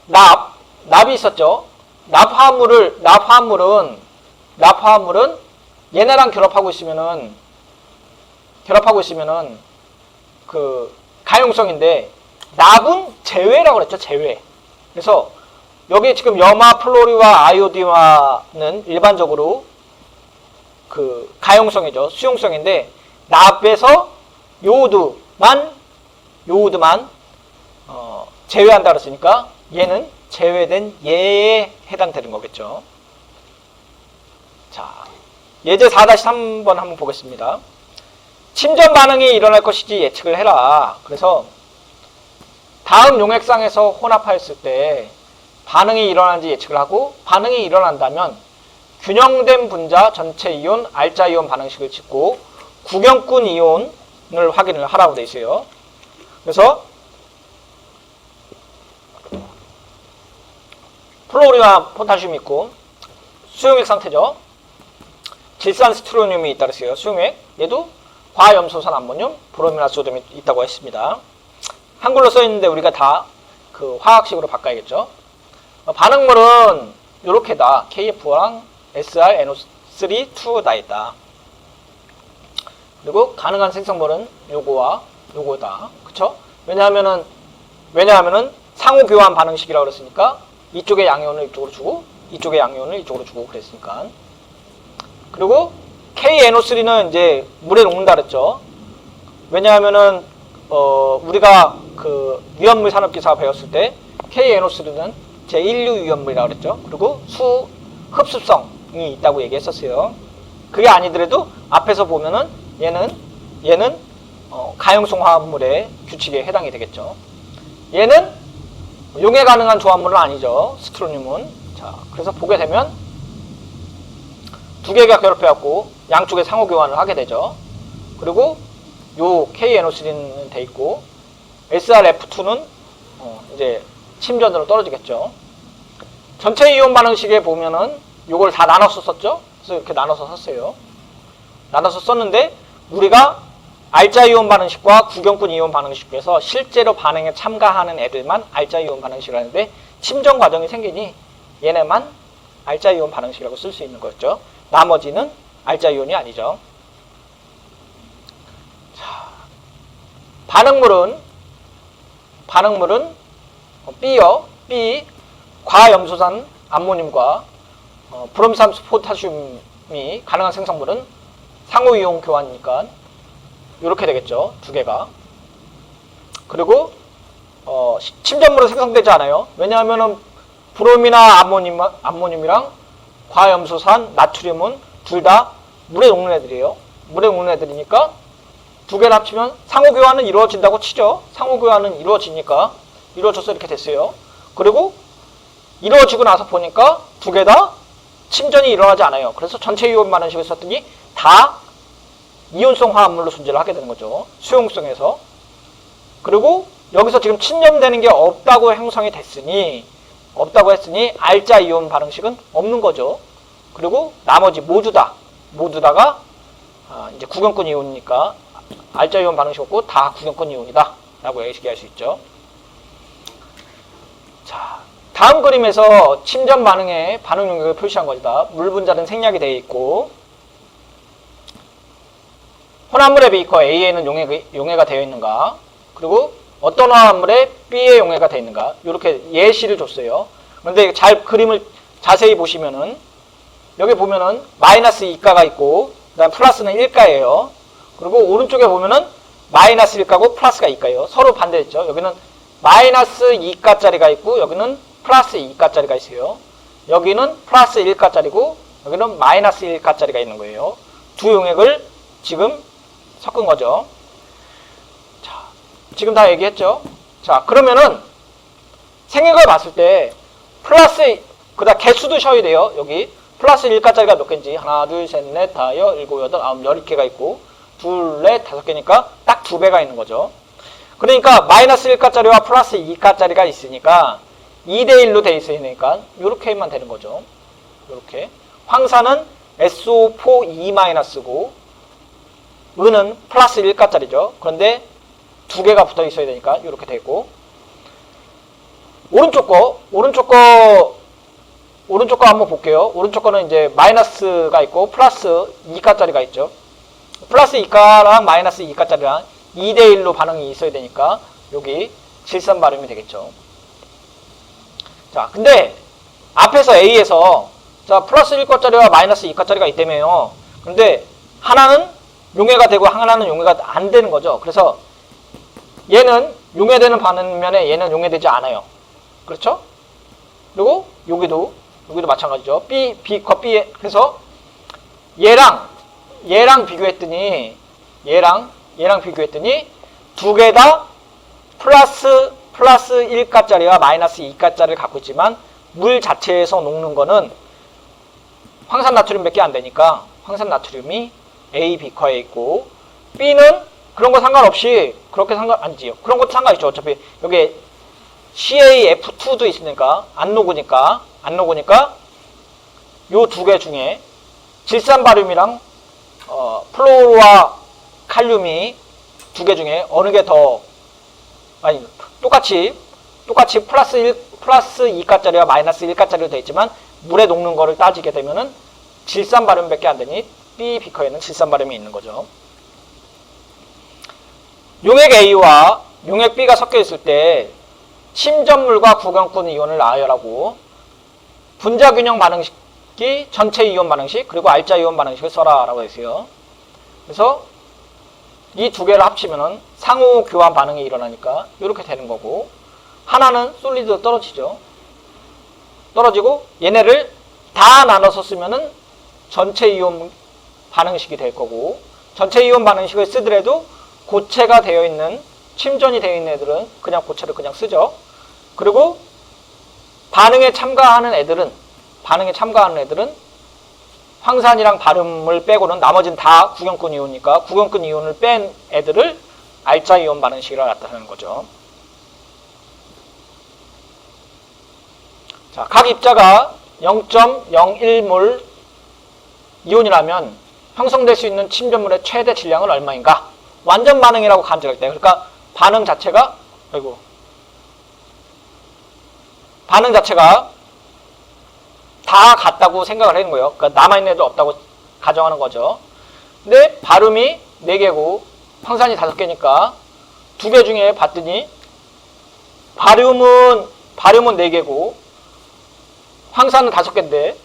[SPEAKER 1] 납이 있었죠. 납화합물은 얘네랑 결합하고 있으면은 그 가용성인데 납은 제외라고 그랬죠. 제외. 그래서 여기 지금 염화, 플로리와 아이오디화는 일반적으로 그 가용성이죠. 수용성인데 납에서 요오드만 제외한다 그랬으니까 얘는 제외된 예에 해당되는 거겠죠. 자, 예제 4-3번 한번 보겠습니다. 침전 반응이 일어날 것이지 예측을 해라. 그래서 다음 용액상에서 혼합하였을 때 반응이 일어나는지 예측을 하고, 반응이 일어난다면 균형된 분자 전체 이온 알자 이온 반응식을 짓고 구경꾼 이온을 확인을 하라고 되어 있어요. 그래서 플로리와 포타슘이 있고 수용액 상태죠. 질산스트로늄이 있다고 했어요. 수용액. 얘도 과염소산 암모늄, 브로미나 소듐이 있다고 했습니다. 한글로 써있는데 우리가 다 그 화학식으로 바꿔야겠죠. 반응물은 요렇게다. KF랑 SR, NO3, 2다있다. 그리고 가능한 생성물은 요거와 요거다. 그쵸? 왜냐하면은 상호 교환 반응식이라고 그랬으니까 이쪽에 양이온을 이쪽으로 주고 이쪽에 양이온을 이쪽으로 주고 그랬으니까. 그리고 KNO3는 이제 물에 녹는다 그랬죠. 왜냐하면은 우리가 그 위험물 산업기사 배웠을 때 KNO3는 제1류 위험물이라고 그랬죠. 그리고 수 흡습성이 있다고 얘기했었어요. 그게 아니더라도 앞에서 보면은 얘는 가용성 화합물의 규칙에 해당이 되겠죠. 얘는 용해 가능한 조합물은 아니죠. 스트로늄은. 자, 그래서 보게 되면 두 개가 결합해갖고 양쪽에 상호 교환을 하게 되죠. 그리고 요 KNO3는 돼 있고 SRF2는 이제 침전으로 떨어지겠죠. 전체 이온 반응식에 보면은 요걸 다 나눠서 썼죠. 그래서 이렇게 나눠서 썼어요. 나눠서 썼는데 우리가 알자 이온 반응식과 구경꾼 이온 반응식에서 실제로 반응에 참가하는 애들만 알자 이온 반응식을 하는데 침전 과정이 생기니 얘네만 알자 이온 반응식이라고 쓸 수 있는 거였죠. 나머지는 알자 이온이 아니죠. 자, 반응물은 B요. B 과염소산 암모늄과 브롬산 포타슘이 가능한 생성물은 상호이온 교환이니까 이렇게 되겠죠. 두 개가. 그리고 침전물은 생성되지 않아요. 왜냐하면은 브롬이나 암모늄이랑 과염소산 나트륨은 둘 다 물에 녹는 애들이에요. 물에 녹는 애들이니까 두 개를 합치면 상호교환은 이루어진다고 치죠. 상호교환은 이루어져서 이렇게 됐어요. 그리고 이루어지고 나서 보니까 두 개 다 침전이 일어나지 않아요. 그래서 전체 이온 반응식을 썼더니 다 이온성 화합물로 존재를 하게 되는 거죠. 수용성에서. 그리고 여기서 지금 침전되는 게 없다고 형성이 됐으니 알자 이온 반응식은 없는 거죠. 그리고 나머지 모두다가 이제 구경꾼 이온이니까 알자 이온 반응식 없고 다 구경꾼 이온이다 라고 얘기할 수 있죠. 자, 다음 그림에서 침전 반응의 반응 용액을 표시한 것이다. 물 분자는 생략이 되어 있고 혼합물의 비커 A에는 용해가 되어 있는가, 그리고 어떤 화합물에 B에 용해가 되어 있는가, 이렇게 예시를 줬어요. 그런데 잘 그림을 자세히 보시면은 여기 보면은 마이너스 2가가 있고 그다음 플러스는 1가예요. 그리고 오른쪽에 보면은 마이너스 1가고 플러스가 2가예요. 서로 반대했죠. 여기는 마이너스 2가짜리가 있고 여기는 플러스 2가짜리가 있어요. 여기는 플러스 1가짜리고 여기는 마이너스 1가짜리가 있는 거예요. 두 용액을 지금 섞은 거죠. 자, 지금 다 얘기했죠. 자, 그러면은 생액을 봤을 때 플러스, 그다음 개수도 쉬어야 돼요. 여기 플러스 1가짜리가 몇 개인지 하나, 둘, 셋, 넷, 다, 일곱, 여덟, 아홉, 열 개가 있고 둘, 넷, 다섯 개니까 딱 2배가 있는 거죠. 그러니까 마이너스 1가짜리와 플러스 2가짜리가 있으니까 2대1로 돼 있으니까 이렇게만 되는 거죠. 이렇게. 황산은 SO4E-고 은은 플러스 1가짜리죠. 그런데 두 개가 붙어 있어야 되니까 이렇게 되고, 오른쪽 거 오른쪽 거 한번 볼게요. 오른쪽 거는 이제 마이너스가 있고 플러스 2가짜리가 있죠. 플러스 2가랑 마이너스 2가짜리랑 2대1로 반응이 있어야 되니까 여기 질산 발음이 되겠죠. 자, 근데 앞에서 A에서 자 플러스 1가짜리와 마이너스 2가짜리가 있다며요. 근데 하나는 용해가 되고 하나는 용해가 안 되는 거죠. 그래서 얘는 용해되는 반면에 얘는 용해되지 않아요. 그렇죠? 그리고 여기도 마찬가지죠. B, B, 그래서 얘랑 비교했더니 두 개 다 플러스 1가짜리와 마이너스 2가짜리를 갖고 있지만 물 자체에서 녹는 거는 황산나트륨밖에 안 되니까 황산나트륨이 A, B커에 있고 B는 그런 거 상관없이 그렇게 아니지요. 그런 것도 상관있죠. 어차피 여기 CaF2도 있으니까 안 녹으니까 요 두 개 중에 질산바륨이랑 플로르와 칼륨이 두 개 중에 어느 게 더 똑같이 플러스 2가짜리와 마이너스 1가짜리로 되어 있지만 물에 녹는 거를 따지게 되면은 질산바륨밖에 안 되니 B, B커에는 질산바륨이 있는 거죠. 용액 A와 용액 B가 섞여 있을 때 침전물과 구경꾼 이온을 나열하고 분자균형 반응식이 전체 이온 반응식 그리고 알자 이온 반응식을 써라 라고 했어요. 그래서 이 두 개를 합치면은 상호 교환 반응이 일어나니까 이렇게 되는 거고 하나는 솔리드로 떨어지죠. 떨어지고 얘네를 다 나눠서 쓰면은 전체 이온 반응식이 될 거고 전체 이온 반응식을 쓰더라도 고체가 되어 있는 침전이 되어 있는 애들은 그냥 고체를 그냥 쓰죠. 그리고 반응에 참가하는 애들은 황산이랑 바륨을 빼고는 나머지는 다 구경꾼 이온이니까 구경꾼 이온을 뺀 애들을 알자 이온 반응식이라 나타내는 거죠. 자, 각 입자가 0.01몰 이온이라면 형성될 수 있는 침전물의 최대 질량은 얼마인가? 완전 반응이라고 간주할 때, 그러니까 반응 자체가 다 같다고 생각을 하는 거예요. 그러니까 남아있는 애도 없다고 가정하는 거죠. 근데 바륨이 4개고 황산이 5개니까 2개 중에 봤더니 바륨은 4개고 황산은 5개인데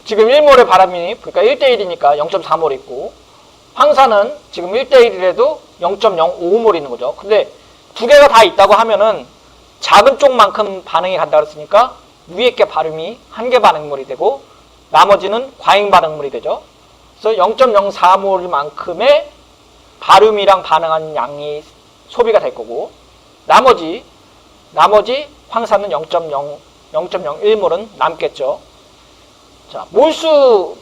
[SPEAKER 1] 지금 1몰의 바람이 그러니까 1대1이니까 0.4몰 있고 황산은 지금 1대1이라도 0.05몰 있는 거죠. 근데 2개가 다 있다고 하면은 작은 쪽만큼 반응이 간다 그랬으니까 위에 게 바륨이 1개 반응물이 되고 나머지는 과잉 반응물이 되죠. 그래서 0.04몰만큼의 바륨이랑 반응한 양이 소비가 될 거고 나머지 황산은 0.01몰은 남겠죠. 자, 몰수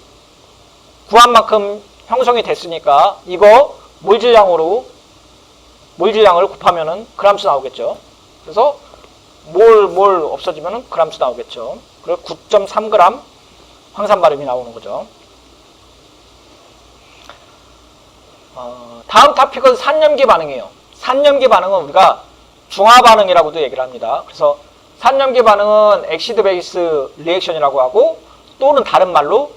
[SPEAKER 1] 구한 만큼 형성이 됐으니까 이거 몰질량을 곱하면은 그람수 나오겠죠. 그래서 몰 없어지면은 그람수 나오겠죠. 그리고 9.3g 황산 바륨이 나오는 거죠. 다음 토픽은 산염기 반응이에요. 산염기 반응은 우리가 중화 반응이라고도 얘기를 합니다. 그래서 산염기 반응은 엑시드 베이스 리액션이라고 하고 또는 다른 말로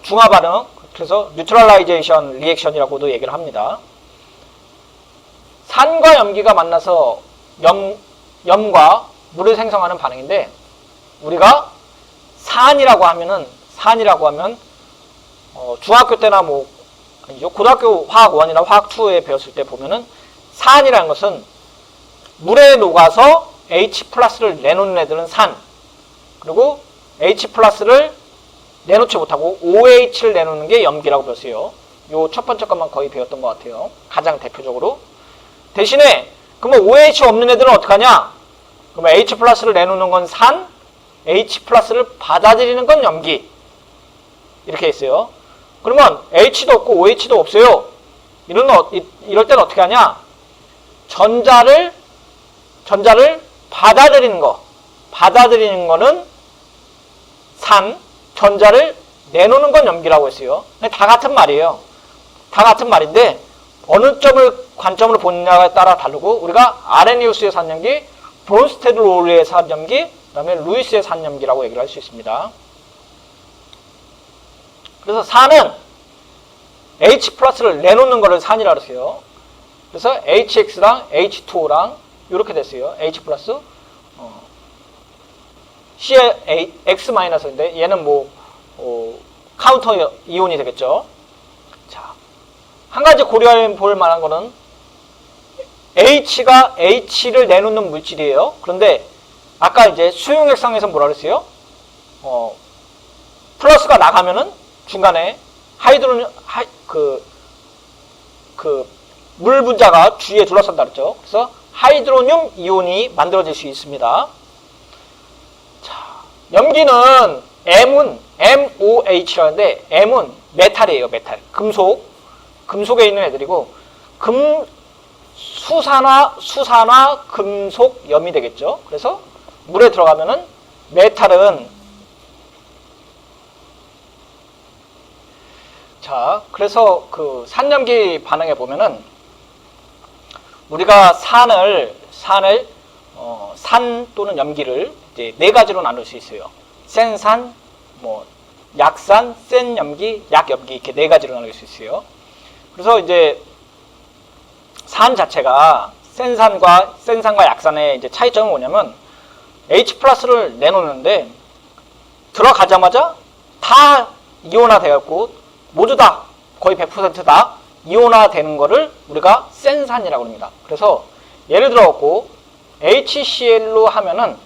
[SPEAKER 1] 중화 반응, 그래서 뉴트럴라이제이션 리액션이라고도 얘기를 합니다. 산과 염기가 만나서 염과 물을 생성하는 반응인데 우리가 산이라고 하면 중학교 때나 아니죠, 고등학교 화학 1이나 화학 2에 배웠을 때 보면은 산이라는 것은 물에 녹아서 H+를 내놓는 애들은 산, 그리고 H+를 내놓지 못하고 OH를 내놓는 게 염기라고 배웠어요. 요 첫 번째 것만 거의 배웠던 것 같아요. 가장 대표적으로. 대신에 그러면 OH 없는 애들은 어떡하냐? 그러면 H+를 내놓는 건 산, H+를 받아들이는 건 염기. 이렇게 있어요. 그러면 H도 없고 OH도 없어요. 이럴 때는 어떻게 하냐? 전자를 받아들이는 거는 산, 전자를 내놓는 건 염기라고 했어요. 다 같은 말이에요. 다 같은 말인데 어느 관점으로 보느냐에 따라 다르고 우리가 아레니우스의 산염기, 브론스테드 롤의 산염기, 그다음에 루이스의 산염기라고 얘기를 할 수 있습니다. 그래서 산은 H 플러스를 내놓는 거를 산이라고 했어요. 그래서 HX랑 H2O랑 이렇게 됐어요. H 플러스 Cl X 마이너스인데 얘는 뭐 카운터 이온이 되겠죠. 자, 한 가지 고려해 볼 만한 거는 H가 H를 내놓는 물질이에요. 그런데 아까 이제 수용액상에서 뭐라 그랬어요? 플러스가 나가면은 중간에 하이드로는 물 분자가 주위에 둘러싼다 그랬죠. 그래서 하이드로늄 이온이 만들어질 수 있습니다. 자, 염기는 M은 MOH라는데 M은 메탈이에요. 메탈. 금속에 있는 애들이고 수산화 금속염이 되겠죠. 그래서 물에 들어가면은 메탈은 자, 그래서 그 산염기 반응에 보면은 우리가 산을 산 또는 염기를 이제 네 가지로 나눌 수 있어요. 센산, 뭐 약산, 센 염기, 약염기 이렇게 네 가지로 나눌 수 있어요. 그래서 이제 산 자체가 센산과 약산의 이제 차이점은 뭐냐면 H 플러스를 내놓는데 들어가자마자 다 이온화 되었고 모두 다 거의 100% 다 이온화 되는 거를 우리가 센산이라고 합니다. 그래서 예를 들어갖고 HCl로 하면은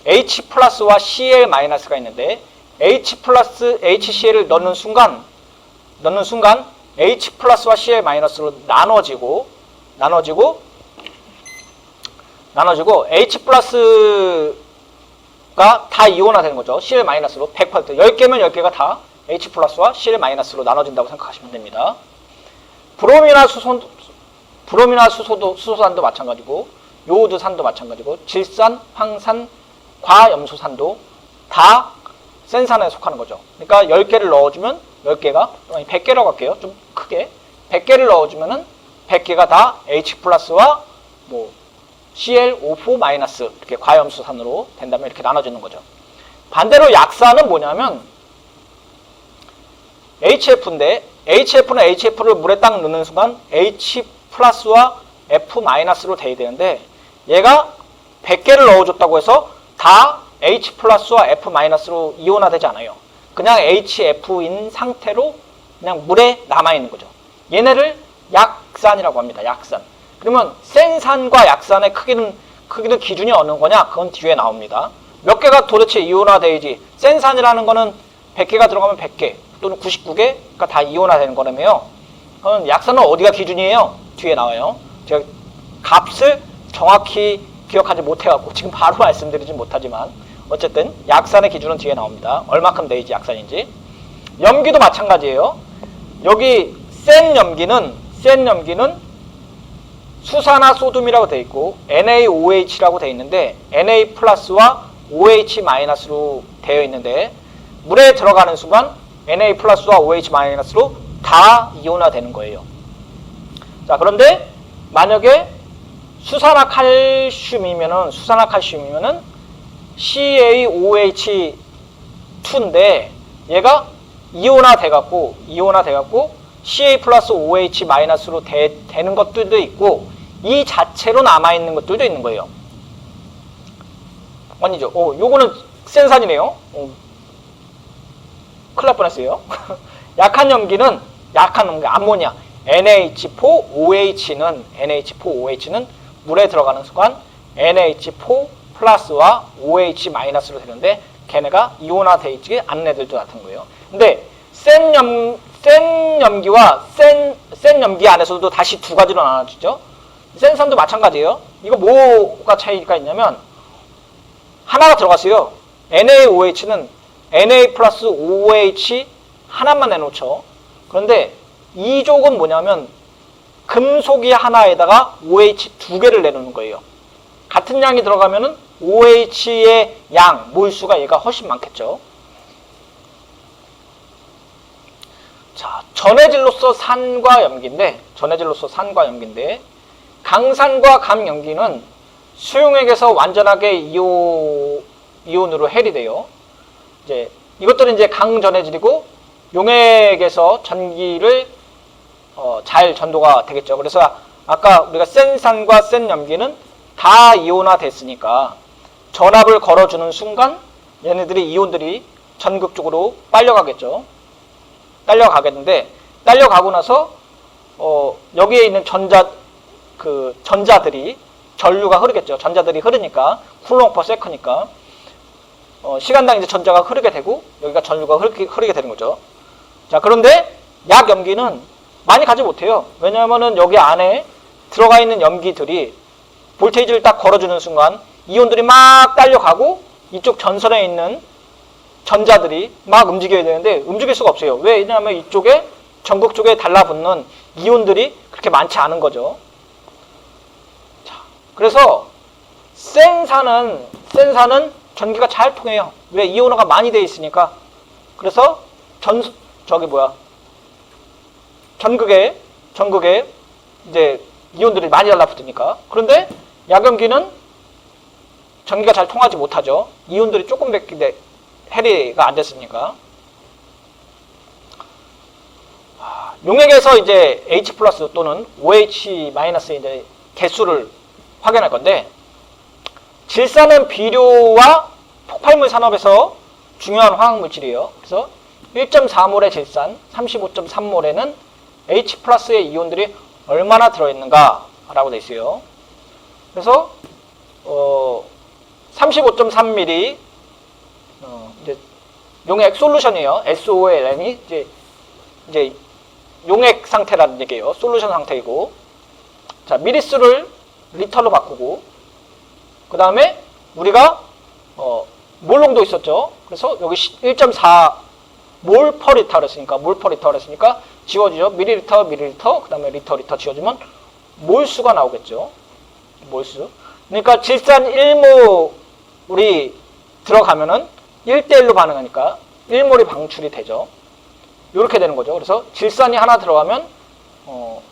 [SPEAKER 1] H 플러스와 Cl 마이너스가 있는데 H 플러스 HCl을 넣는 순간 H 플러스와 Cl 마이너스로 나눠지고 H 플러스가 다 이온화 되는 거죠. Cl 마이너스로 100% 10개면 10개가 다 H 플러스와 Cl 마이너스로 나눠진다고 생각하시면 됩니다. 브롬이나 수소산도 마찬가지고 요오드산도 마찬가지고 질산, 황산, 과염소산도 다 센산에 속하는 거죠. 그러니까 10개를 넣어주면 10개가 100개라고 할게요. 좀 크게 100개를 넣어주면은 100개가 다 H 플러스와 뭐 ClO4 마이너스 이렇게 과염소산으로 된다면 이렇게 나눠지는 거죠. 반대로 약산은 뭐냐면 HF인데 HF는 HF를 물에 딱 넣는 순간 H 플러스와 F 마이너스로 돼야 되는데 얘가 100개를 넣어줬다고 해서 다 H 플러스와 F 마이너스로 이온화되지 않아요. 그냥 HF인 상태로 그냥 물에 남아있는 거죠. 얘네를 약산이라고 합니다. 약산. 그러면 센산과 약산의 크기는 기준이 어느 거냐? 그건 뒤에 나옵니다. 몇 개가 도대체 이온화돼야지. 센산이라는 거는 100개가 들어가면 100개 또는 99개가 다 이온화되는 거라며요. 그럼 약산은 어디가 기준이에요? 뒤에 나와요. 제가 값을 정확히 기억하지 못해갖고 지금 바로 말씀드리지 못하지만 어쨌든 약산의 기준은 뒤에 나옵니다. 얼마큼 돼야지 약산인지. 염기도 마찬가지예요. 여기 센 염기는 수산화 소듐이라고 되어 있고 NaOH라고 되어 있는데 Na 플러스와 OH 마이너스로 되어 있는데 물에 들어가는 순간 Na 플러스와 OH 마이너스로 다 이온화 되는 거예요. 자, 그런데 만약에 수산화 칼슘이면은 CaOH2인데 얘가 이온화 돼갖고 Ca 플러스 OH 마이너스로 되는 것들도 있고 이 자체로 남아있는 것들도 있는 거예요. 아니죠. 요거는 센산이네요. 큰일 날 뻔했어요. 약한 염기는 암모니아 NH4OH는 물에 들어가는 순간 NH4 플러스와 OH 마이너스로 되는데 걔네가 이온화되지 않는 애들도 같은 거예요. 근데 센 염기와 센 염기 안에서도 다시 두 가지로 나눠지죠. 센산도 마찬가지예요. 이거 뭐가 차이가 있냐면 하나가 들어갔어요. NaOH는 Na 플러스 OH 하나만 내놓죠. 그런데 이족은 뭐냐면 금속이 하나에다가 OH 두 개를 내놓는 거예요. 같은 양이 들어가면은 OH의 양, 몰수가 얘가 훨씬 많겠죠. 자, 전해질로서 산과 염기인데 강산과 감염기는 수용액에서 완전하게 이온으로 해리 돼요. 이제 이것들은 이제 강전해질이고 용액에서 전기를 잘 전도가 되겠죠. 그래서 아까 우리가 센 산과 센 염기는 다 이온화 됐으니까 전압을 걸어주는 순간 얘네들이 이온들이 전극적으로 빨려가겠죠. 딸려가겠는데 딸려가고 나서 여기에 있는 전자들이 전류가 흐르겠죠. 전자들이 흐르니까 쿨롱 퍼 세컨이니까 시간당 이제 전자가 흐르게 되고 여기가 전류가 흐르게 되는 거죠. 자, 그런데 약염기는 많이 가지 못해요. 왜냐하면은 여기 안에 들어가 있는 염기들이 볼테이지를 딱 걸어주는 순간 이온들이 막 딸려가고 이쪽 전선에 있는 전자들이 막 움직여야 되는데 움직일 수가 없어요. 왜냐하면 이쪽에 전극 쪽에 달라붙는 이온들이 그렇게 많지 않은 거죠. 자, 그래서 센 산은 전기가 잘 통해요. 왜? 이온화가 많이 돼 있으니까. 그래서 전극에 이제 이온들이 많이 달라붙으니까. 그런데 약염기는 전기가 잘 통하지 못하죠. 이온들이 조금밖에 해리가 안 됐으니까. 용액에서 이제 H 플러스 또는 OH 마이너스의 이제 개수를 확인할 건데, 질산은 비료와 폭발물 산업에서 중요한 화학물질이에요. 그래서 1.4몰의 질산, 35.3몰에는 H 플러스의 이온들이 얼마나 들어있는가 라고 되어 있어요. 그래서 35.3ml 이제 용액 솔루션이에요. SOLN이 이제 용액 상태라는 얘기예요. 솔루션 상태이고, 자, 미리수를 리터로 바꾸고, 그 다음에 우리가 몰농도 있었죠. 그래서 여기 1.4몰 퍼 리터 그랬으니까 지워지죠. 밀리리터, 그 다음에 리터 지워지면 몰수가 나오겠죠. 몰수. 그러니까 질산 1몰이 들어가면은 1대1로 반응하니까 1몰이 방출이 되죠. 이렇게 되는 거죠. 그래서 질산이 하나 들어가면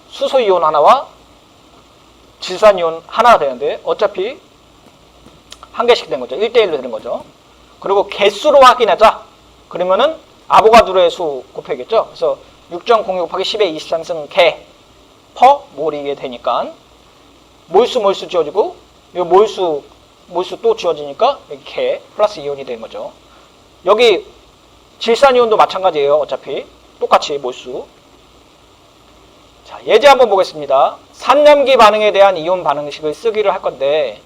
[SPEAKER 1] 수소이온 하나와 질산이온 하나가 되는데 어차피 한 개씩 된 거죠. 1대1로 되는 거죠. 그리고 개수로 확인하자. 그러면은 아보가드로의 수 곱해야겠죠. 그래서 6.02 곱하기 10의 23승 개 퍼 몰이게 되니까 몰수 지워지고 이 몰수 또 지워지니까 여기 개 플러스 이온이 되는 거죠. 여기 질산이온도 마찬가지예요. 어차피 똑같이 몰수. 자, 예제 한번 보겠습니다. 산염기 반응에 대한 이온 반응식을 쓰기를 할 건데,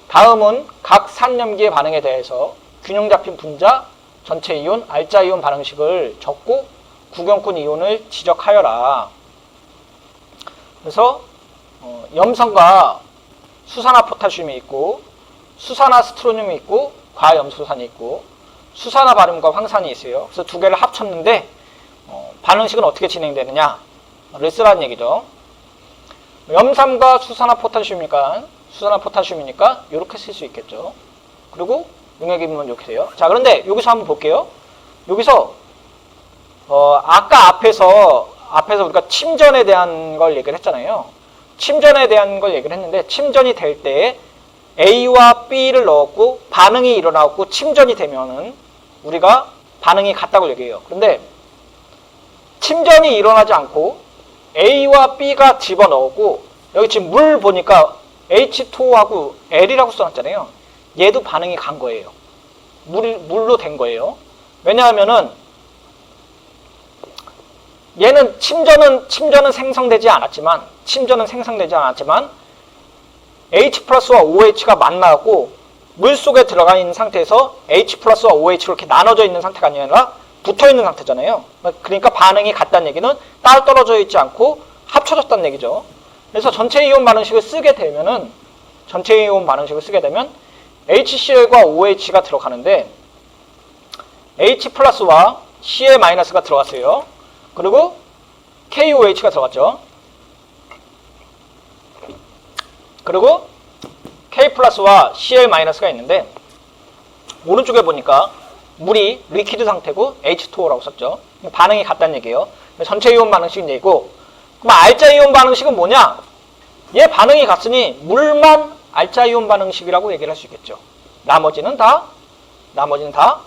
[SPEAKER 1] 다음은 각 산염기의 반응에 대해서 균형 잡힌 분자, 전체 이온, 알자 이온 반응식을 적고 구경꾼 이온을 지적하여라. 그래서 염성과 수산화포타슘이 있고, 수산화스트로늄이 있고, 과염수산이 있고, 수산화바륨과 황산이 있어요. 그래서 두 개를 합쳤는데 반응식은 어떻게 진행되느냐를 쓰라는 얘기죠. 염산과 수산화포타슘이니까 이렇게 쓸 수 있겠죠. 그리고 용액이 보면 이렇게 돼요. 자, 그런데 여기서 한번 볼게요. 여기서 아까 앞에서 우리가 침전에 대한 걸 얘기를 했잖아요. 침전에 대한 걸 얘기를 했는데, 침전이 될 때 A와 B를 넣었고 반응이 일어나고 침전이 되면은 우리가 반응이 같다고 얘기해요. 그런데 침전이 일어나지 않고 A와 B가 집어넣었고, 여기 지금 물 보니까 H2O하고 L이라고 써놨잖아요. 얘도 반응이 간 거예요. 물로 된 거예요. 왜냐하면은 얘는 침전은 생성되지 않았지만 H 플러스와 OH가 만나고 물 속에 들어가 있는 상태에서 H 플러스와 OH로 이렇게 나눠져 있는 상태가 아니라 붙어 있는 상태잖아요. 그러니까 반응이 같다는 얘기는 따로 떨어져 있지 않고 합쳐졌다는 얘기죠. 그래서 전체 이온 반응식을 쓰게 되면 HCl과 OH가 들어가는데, H 플러스와 Cl 마이너스가 들어갔어요. 그리고 KOH가 들어갔죠. 그리고 K 플러스와 Cl 마이너스가 있는데, 오른쪽에 보니까 물이 리퀴드 상태고 H2O라고 썼죠. 반응이 같다는 얘기예요. 전체 이온 반응식은 얘기고, 그럼 알자 이온 반응식은 뭐냐? 얘 반응이 같으니 물만 알자 이온 반응식이라고 얘기를 할 수 있겠죠. 나머지는 다 나머지는 다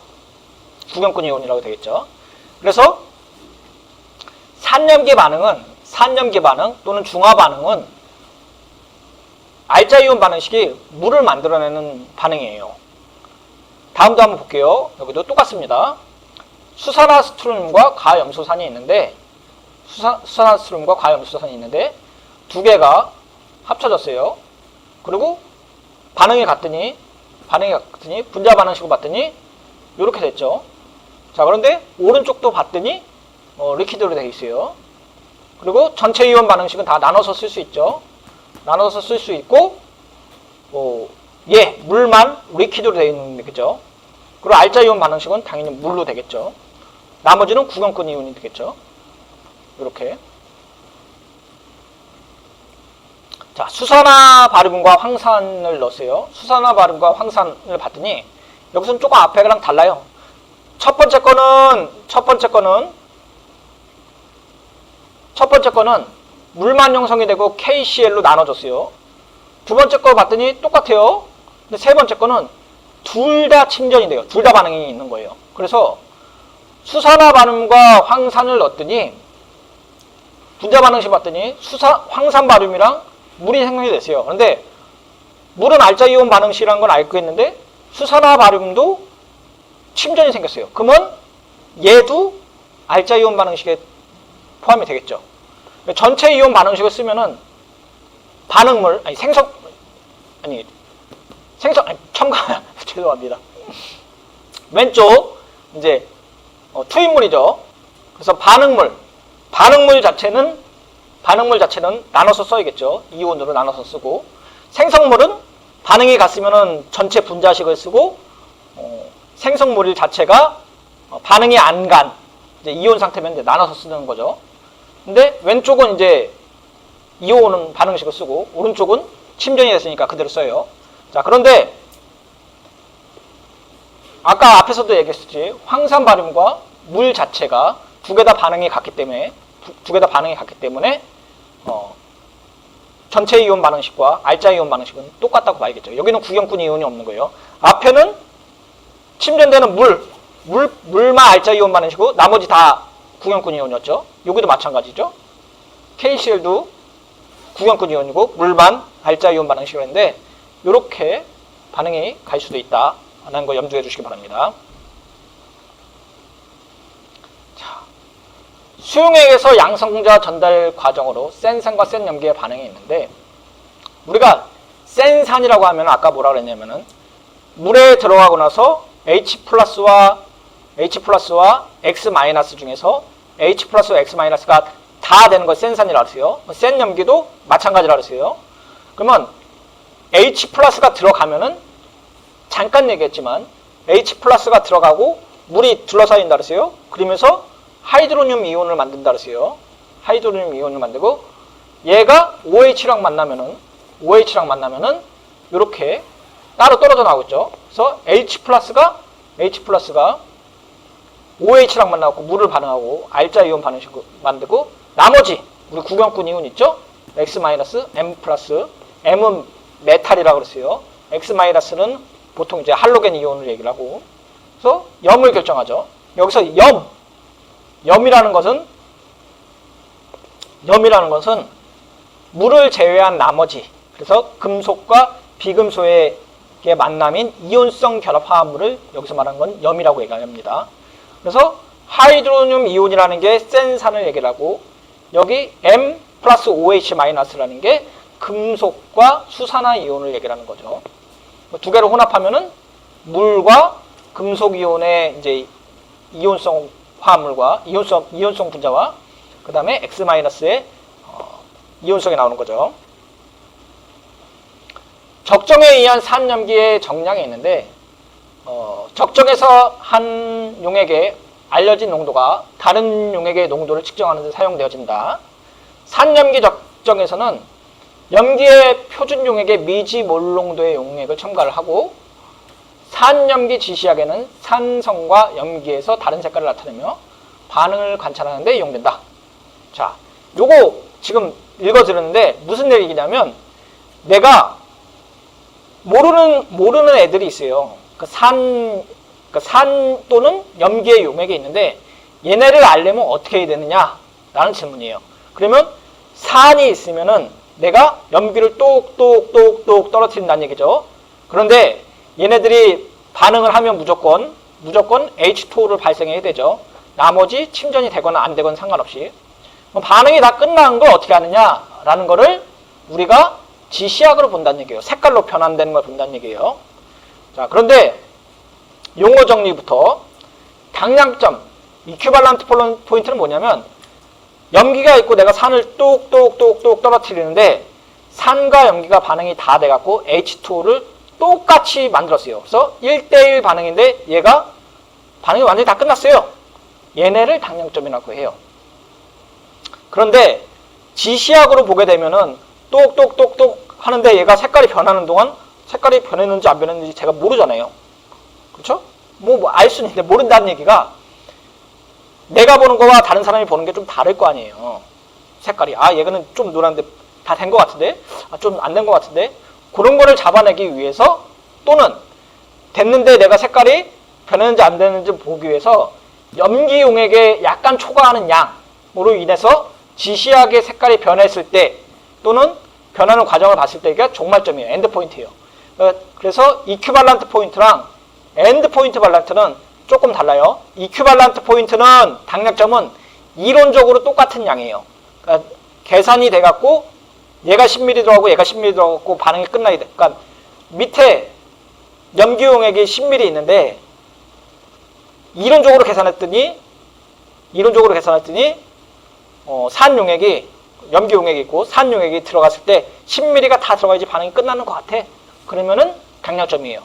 [SPEAKER 1] 구경꾼 이온이라고 되겠죠. 그래서 산염기 반응 또는 중화 반응은 알자 이온 반응식이 물을 만들어내는 반응이에요. 다음도 한번 볼게요. 여기도 똑같습니다. 수산화스트론과 가염소산이 있는데 수산화스트론과 가염소산이 있는데 두 개가 합쳐졌어요. 그리고 반응이 같더니 분자 반응식을 봤더니 이렇게 됐죠. 자, 그런데 오른쪽도 봤더니 리퀴드로 되어 있어요. 그리고 전체 이온 반응식은 다 나눠서 쓸 수 있죠. 나눠서 쓸 수 있고 물만 리퀴드로 되어 있는 거죠. 그리고 알자 이온 반응식은 당연히 물로 되겠죠. 나머지는 구경꾼 이온이 되겠죠. 이렇게. 자, 수산화 바륨과 황산을 넣었어요. 수산화 바륨과 황산을 봤더니 여기서는 조금 앞에랑 달라요. 첫 번째 거는 물만 형성이 되고 KCl로 나눠졌어요. 두 번째 거 봤더니 똑같아요. 근데 세 번째 거는 둘 다 침전이 돼요. 둘 다 반응이 있는 거예요. 그래서 수산화 바륨과 황산을 넣었더니 분자 반응식 봤더니 황산 바륨이랑 물이 생성이 됐어요. 그런데 물은 알자 이온 반응식이라는 건 알고 있는데 수산화 바륨도 침전이 생겼어요. 그러면 얘도 알자 이온 반응식에 포함이 되겠죠. 전체 이온 반응식을 쓰면은 첨가 죄송합니다. 왼쪽 이제 투입물이죠. 그래서 반응물 자체는 나눠서 써야겠죠. 이온으로 나눠서 쓰고, 생성물은 반응이 같으면은 전체 분자식을 쓰고, 생성물 자체가 반응이 안 간 이제 이온 상태면 이제 나눠서 쓰는 거죠. 근데 왼쪽은 이제 이온은 반응식을 쓰고, 오른쪽은 침전이 됐으니까 그대로 써요. 자, 그런데 아까 앞에서도 얘기했었지, 황산 바륨과 물 자체가 두 개 다 반응이 같기 때문에 전체 이온 반응식과 알자 이온 반응식은 똑같다고 봐야겠죠. 여기는 구경꾼 이온이 없는 거예요. 앞에는 침전되는 물만 알자 이온 반응식이고 나머지 다 구경꾼 이온이었죠. 여기도 마찬가지죠. KCl도 구경꾼 이온이고 물만 알자 이온 반응식이었는데 이렇게 반응이 갈 수도 있다라는 거 염두해 주시기 바랍니다. 수용액에서 양성자 전달 과정으로 센산과 센 염기의 반응이 있는데, 우리가 센산이라고 하면 아까 뭐라 그랬냐면은 물에 들어가고 나서 H 플러스와 X 마이너스 중에서 H 플러스와 X 마이너스가 다 되는 걸 센산이라고 했어요. 센 염기도 마찬가지라고 했어요. 그러면 H 플러스가 들어가면은 잠깐 얘기했지만 H 플러스가 들어가고 물이 둘러싸인다 그랬어요. 그러면서 하이드로늄 이온을 만든다 그랬어요. 하이드로늄 이온을 만들고 얘가 OH랑 만나면은 이렇게 따로 떨어져 나오겠죠. 그래서 H 플러스가 OH랑 만나고 물을 반응하고 알자 이온 반응식을 만들고, 나머지 우리 구경꾼 이온 있죠. X 마이너스, M 플러스, M은 메탈이라고 그랬어요. X 마이너스는 보통 이제 할로겐 이온을 얘기를 하고, 그래서 염을 결정하죠. 여기서 염이라는 것은 물을 제외한 나머지, 그래서 금속과 비금속의 만남인 이온성 결합 화합물을 여기서 말하는 건 염이라고 얘기합니다. 그래서 하이드로늄 이온이라는 게 센산을 얘기를 하고, 여기 M 플러스 OH 마이너스라는 게 금속과 수산화 이온을 얘기를 하는 거죠. 두 개를 혼합하면은 물과 금속 이온의 이제 이온성 화합물과 이온성 분자와 그 다음에 X 마이너스의 이온성이 나오는 거죠. 적정에 의한 산염기의 정량이 있는데, 적정에서 한 용액의 알려진 농도가 다른 용액의 농도를 측정하는 데 사용되어진다. 산염기 적정에서는 염기의 표준 용액의 미지몰 농도의 용액을 첨가를 하고, 산염기 지시약에는 산성과 염기에서 다른 색깔을 나타내며 반응을 관찰하는 데 이용된다. 자, 요거 지금 읽어드렸는데 무슨 얘기냐면, 내가 모르는 애들이 있어요. 그 그러니까 산 또는 염기의 용액이 있는데 얘네를 알려면 어떻게 해야 되느냐라는 질문이에요. 그러면 산이 있으면은 내가 염기를 똑똑똑똑 떨어뜨린다는 얘기죠. 그런데 얘네들이 반응을 하면 무조건 H2O를 발생해야 되죠. 나머지 침전이 되거나 안 되거나 상관없이. 반응이 다 끝난 걸 어떻게 하느냐라는 거를 우리가 지시학으로 본다는 얘기예요. 색깔로 변환되는 걸 본다는 얘기예요. 자, 그런데 용어 정리부터 당량점, 이퀴발런트 포인트는 뭐냐면 염기가 있고 내가 산을 똑똑똑똑 떨어뜨리는데 산과 염기가 반응이 다 돼갖고 H2O를 똑같이 만들었어요. 그래서 1대1 반응인데 얘가 반응이 완전히 다 끝났어요. 얘네를 당량점이라고 해요. 그런데 지시학으로 보게 되면은 똑똑똑똑 하는데 얘가 색깔이 변하는 동안 색깔이 변했는지 안 변했는지 제가 모르잖아요. 그렇죠? 뭐 알 수는 있는데 모른다는 얘기가 내가 보는 거와 다른 사람이 보는 게 좀 다를 거 아니에요. 색깔이. 아, 얘는 좀 노란데 다 된 것 같은데? 아, 좀 안 된 것 같은데? 그런 거를 잡아내기 위해서 또는 됐는데 내가 색깔이 변했는지 안 됐는지 보기 위해서 염기 용액에 약간 초과하는 양으로 인해서 지시하게 색깔이 변했을 때 또는 변하는 과정을 봤을 때가 종말점이에요. 엔드 포인트예요. 그래서 이퀴발런트 포인트랑 엔드 포인트 발란트는 조금 달라요. 이퀴발런트 포인트는 당량점은 이론적으로 똑같은 양이에요. 그러니까 계산이 돼갖고 얘가 10ml 들어가고 얘가 10ml 들어가고 반응이 끝나야 돼. 그러니까 밑에 염기 용액이 10ml 있는데 이론적으로 계산했더니 산 용액이 염기 용액이 있고 산 용액이 들어갔을 때 10ml가 다 들어가야지 반응이 끝나는 것 같아. 그러면은 당량점이에요.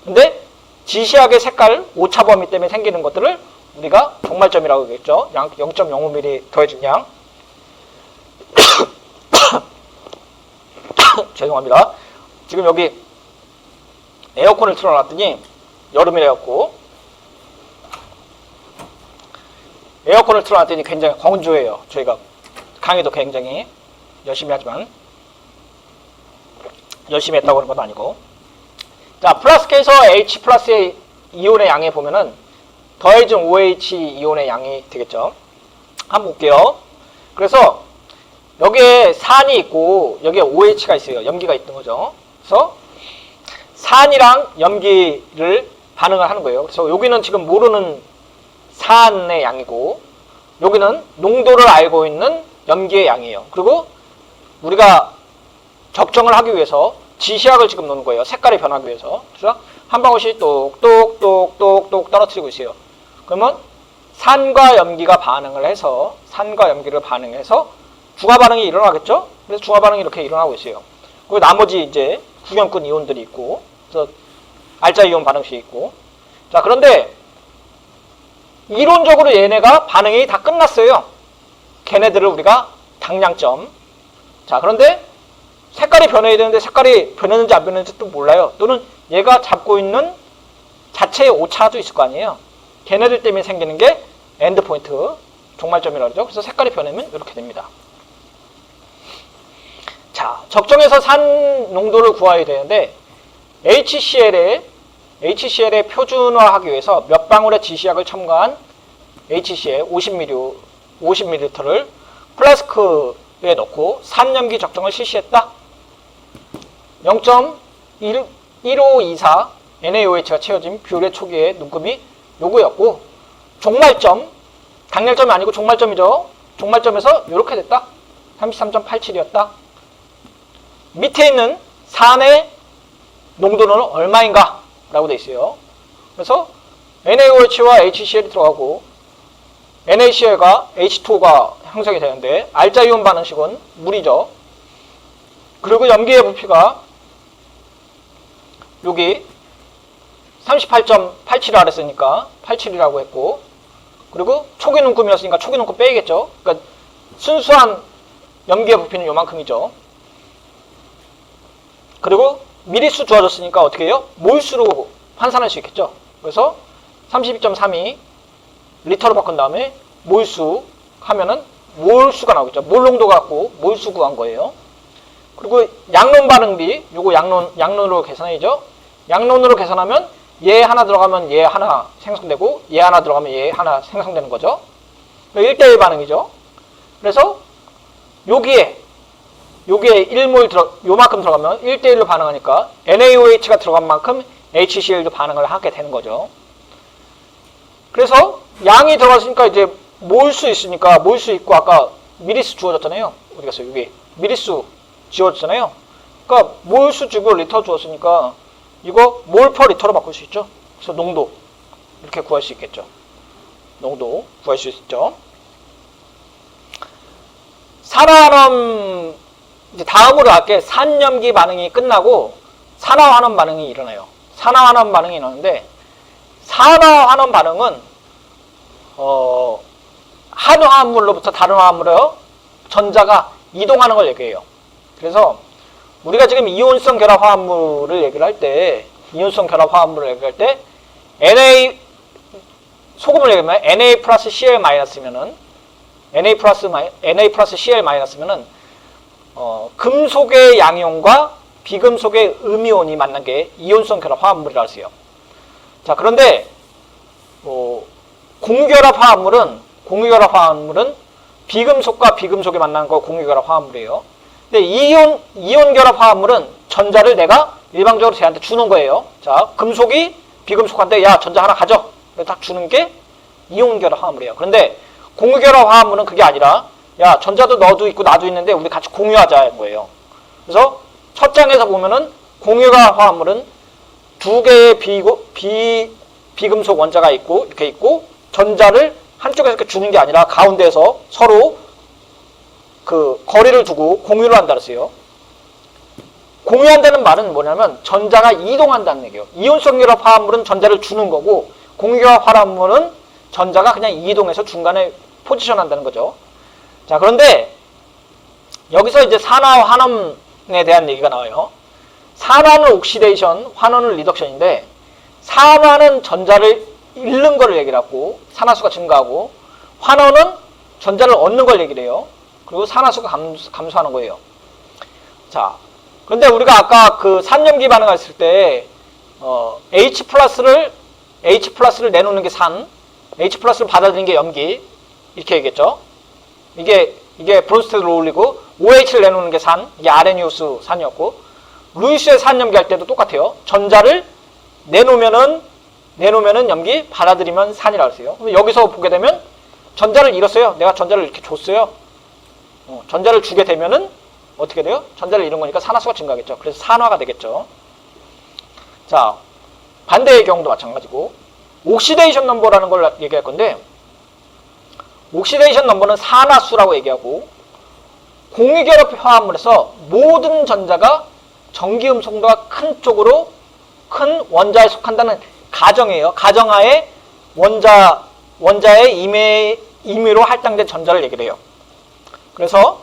[SPEAKER 1] 근데 지시학의 색깔 오차 범위 때문에 생기는 것들을 우리가 종말점이라고 하겠죠. 0.05mm 더해준 양. 죄송합니다. 지금 여기 에어컨을 틀어놨더니 여름이래갖고 에어컨을 틀어놨더니 굉장히 건조해요. 저희가 강의도 굉장히 열심히 하지만 열심히 했다고 그런 건 아니고. 자, 플러스 K에서 H 플러스의 이온의 양에 보면은 더해진 OH 이온의 양이 되겠죠. 한번 볼게요. 그래서 여기에 산이 있고 여기에 OH가 있어요. 염기가 있는 거죠. 그래서 산이랑 염기를 반응을 하는 거예요. 그래서 여기는 지금 모르는 산의 양이고 여기는 농도를 알고 있는 염기의 양이에요. 그리고 우리가 적정을 하기 위해서 지시학을 지금 놓는 거예요. 색깔이 변하기 위해서. 그래서 한 방울씩 똑똑똑똑똑 떨어뜨리고 있어요. 그러면 산과 염기가 반응을 해서 산과 염기를 반응해서 중화 반응이 일어나겠죠? 그래서 중화 반응이 이렇게 일어나고 있어요. 그리고 나머지 이제 구경꾼 이온들이 있고, 그래서 알자 이온 반응식이 있고. 자, 그런데 이론적으로 얘네가 반응이 다 끝났어요. 걔네들을 우리가 당량점. 자, 그런데 색깔이 변해야 되는데 색깔이 변했는지 안 변했는지 또 몰라요. 또는 얘가 잡고 있는 자체의 오차도 있을 거 아니에요. 걔네들 때문에 생기는 게 엔드 포인트, 종말점이라고 그러죠. 그래서 색깔이 변하면 이렇게 됩니다. 자, 적정해서 산 농도를 구해야 되는데 HCl의 표준화하기 위해서 몇 방울의 지시약을 첨가한 HCl 50ml를 플라스크에 넣고 산염기 적정을 실시했다. 0.1524 NaOH가 채워진 뷰의 초기의 눈금이 요거였고 종말점, 당량점이 아니고 종말점이죠. 종말점에서 이렇게 됐다. 33.87이었다. 밑에 있는 산의 농도는 얼마인가? 라고 되어 있어요. 그래서 NaOH와 HCl이 들어가고 NaCl과 H2O가 형성이 되는데 알자이온 반응식은 물이죠. 그리고 염기의 부피가 여기 38.87이라 그랬으니까 87이라고 했고, 그리고 초기 눈금이었으니까 초기 눈금 빼야겠죠. 그러니까 순수한 염기의 부피는 요만큼이죠. 그리고 미리수 주어졌으니까 어떻게 해요? 몰수로 환산할 수 있겠죠. 그래서 32.32 리터로 바꾼 다음에 몰수 하면은 몰수가 나오겠죠. 몰 농도 갖고 몰수 구한 거예요. 그리고 양론 반응비, 요거 양론으로 계산해야죠. 양론으로 계산하면 얘 하나 들어가면 얘 하나 생성되고 얘 하나 들어가면 얘 하나 생성되는 거죠. 1대1 반응이죠. 그래서 여기에 1몰 요만큼 들어가면 1대1로 반응하니까 NaOH가 들어간 만큼 HCl도 반응을 하게 되는 거죠. 그래서 양이 들어갔으니까 이제 모을 수 있으니까 모을 수 있고 아까 미리수 주어졌잖아요. 어디 갔어요? 여기 미리수 지워졌잖아요. 그러니까 몰수 주고 리터 주었으니까 이거 몰 퍼 리터로 바꿀 수 있죠. 그래서 농도 이렇게 구할 수 있겠죠. 농도 구할 수 있죠. 산화환원 이제 다음으로 할게 산염기 반응이 끝나고 산화환원 반응이 일어나요. 산화환원 반응이 일어나는데 산화환원 반응은 한 화합물로부터 다른 화합물로 전자가 이동하는 걸 얘기해요. 그래서 우리가 지금 이온성 결합 화합물을 얘기를 할 때, 소금을 얘기하면 Na 플러스 Cl 마이너스면은, Na 플러스 Cl 마이너스면은, 금속의 양이온과 비금속의 음이온이 만난 게 이온성 결합 화합물이라고 했어요. 자, 그런데, 공유결합 화합물은 비금속과 비금속이 만난 거 공유결합 화합물이에요. 근데 이온 결합 화합물은 전자를 내가 일방적으로 쟤한테 주는 거예요. 자, 금속이 비금속한테 야 전자 하나 가져. 딱 주는 게 이온 결합 화합물이에요. 그런데 공유 결합 화합물은 그게 아니라 야 전자도 너도 있고 나도 있는데 우리 같이 공유하자는 거예요. 그래서 첫 장에서 보면은 공유 결합 화합물은 두 개의 비금속 원자가 있고 이렇게 있고 전자를 한쪽에서 이렇게 주는 게 아니라 가운데에서 서로 그 거리를 두고 공유를 한다 그랬어요. 공유한다는 말은 뭐냐면 전자가 이동한다는 얘기예요. 이온성 결합 화합물은 전자를 주는 거고 공유결합 화합물은 전자가 그냥 이동해서 중간에 포지션한다는 거죠. 자, 그런데 여기서 이제 산화 환원에 대한 얘기가 나와요. 산화는 옥시데이션, 환원은 리덕션인데 산화는 전자를 잃는 거를 얘기를 하고 산화수가 증가하고 환원은 전자를 얻는 걸 얘기를 해요. 그리고 산화수가 감소하는 거예요. 자, 그런데 우리가 아까 그 산염기 반응했을 때 H 플러스를 내놓는 게 산, H 플러스를 받아들이는 게 염기 이렇게 얘기했죠. 이게 브론스테드 롤이고 OH를 내놓는 게 산, 이게 아레니우스 산이었고 루이스의 산염기 할 때도 똑같아요. 전자를 내놓으면은 염기, 받아들이면 산이라고 했어요. 근데 여기서 보게 되면 전자를 잃었어요. 내가 전자를 이렇게 줬어요. 전자를 주게 되면은 어떻게 돼요? 전자를 잃은 거니까 산화수가 증가하겠죠. 그래서 산화가 되겠죠. 자, 반대의 경우도 마찬가지고 옥시데이션 넘버라는 걸 얘기할 건데 옥시데이션 넘버는 산화수라고 얘기하고 공유결합 화합물에서 모든 전자가 전기음성도가 큰 쪽으로 큰 원자에 속한다는 가정이에요. 가정하에 원자의 임의로 할당된 전자를 얘기를 해요. 그래서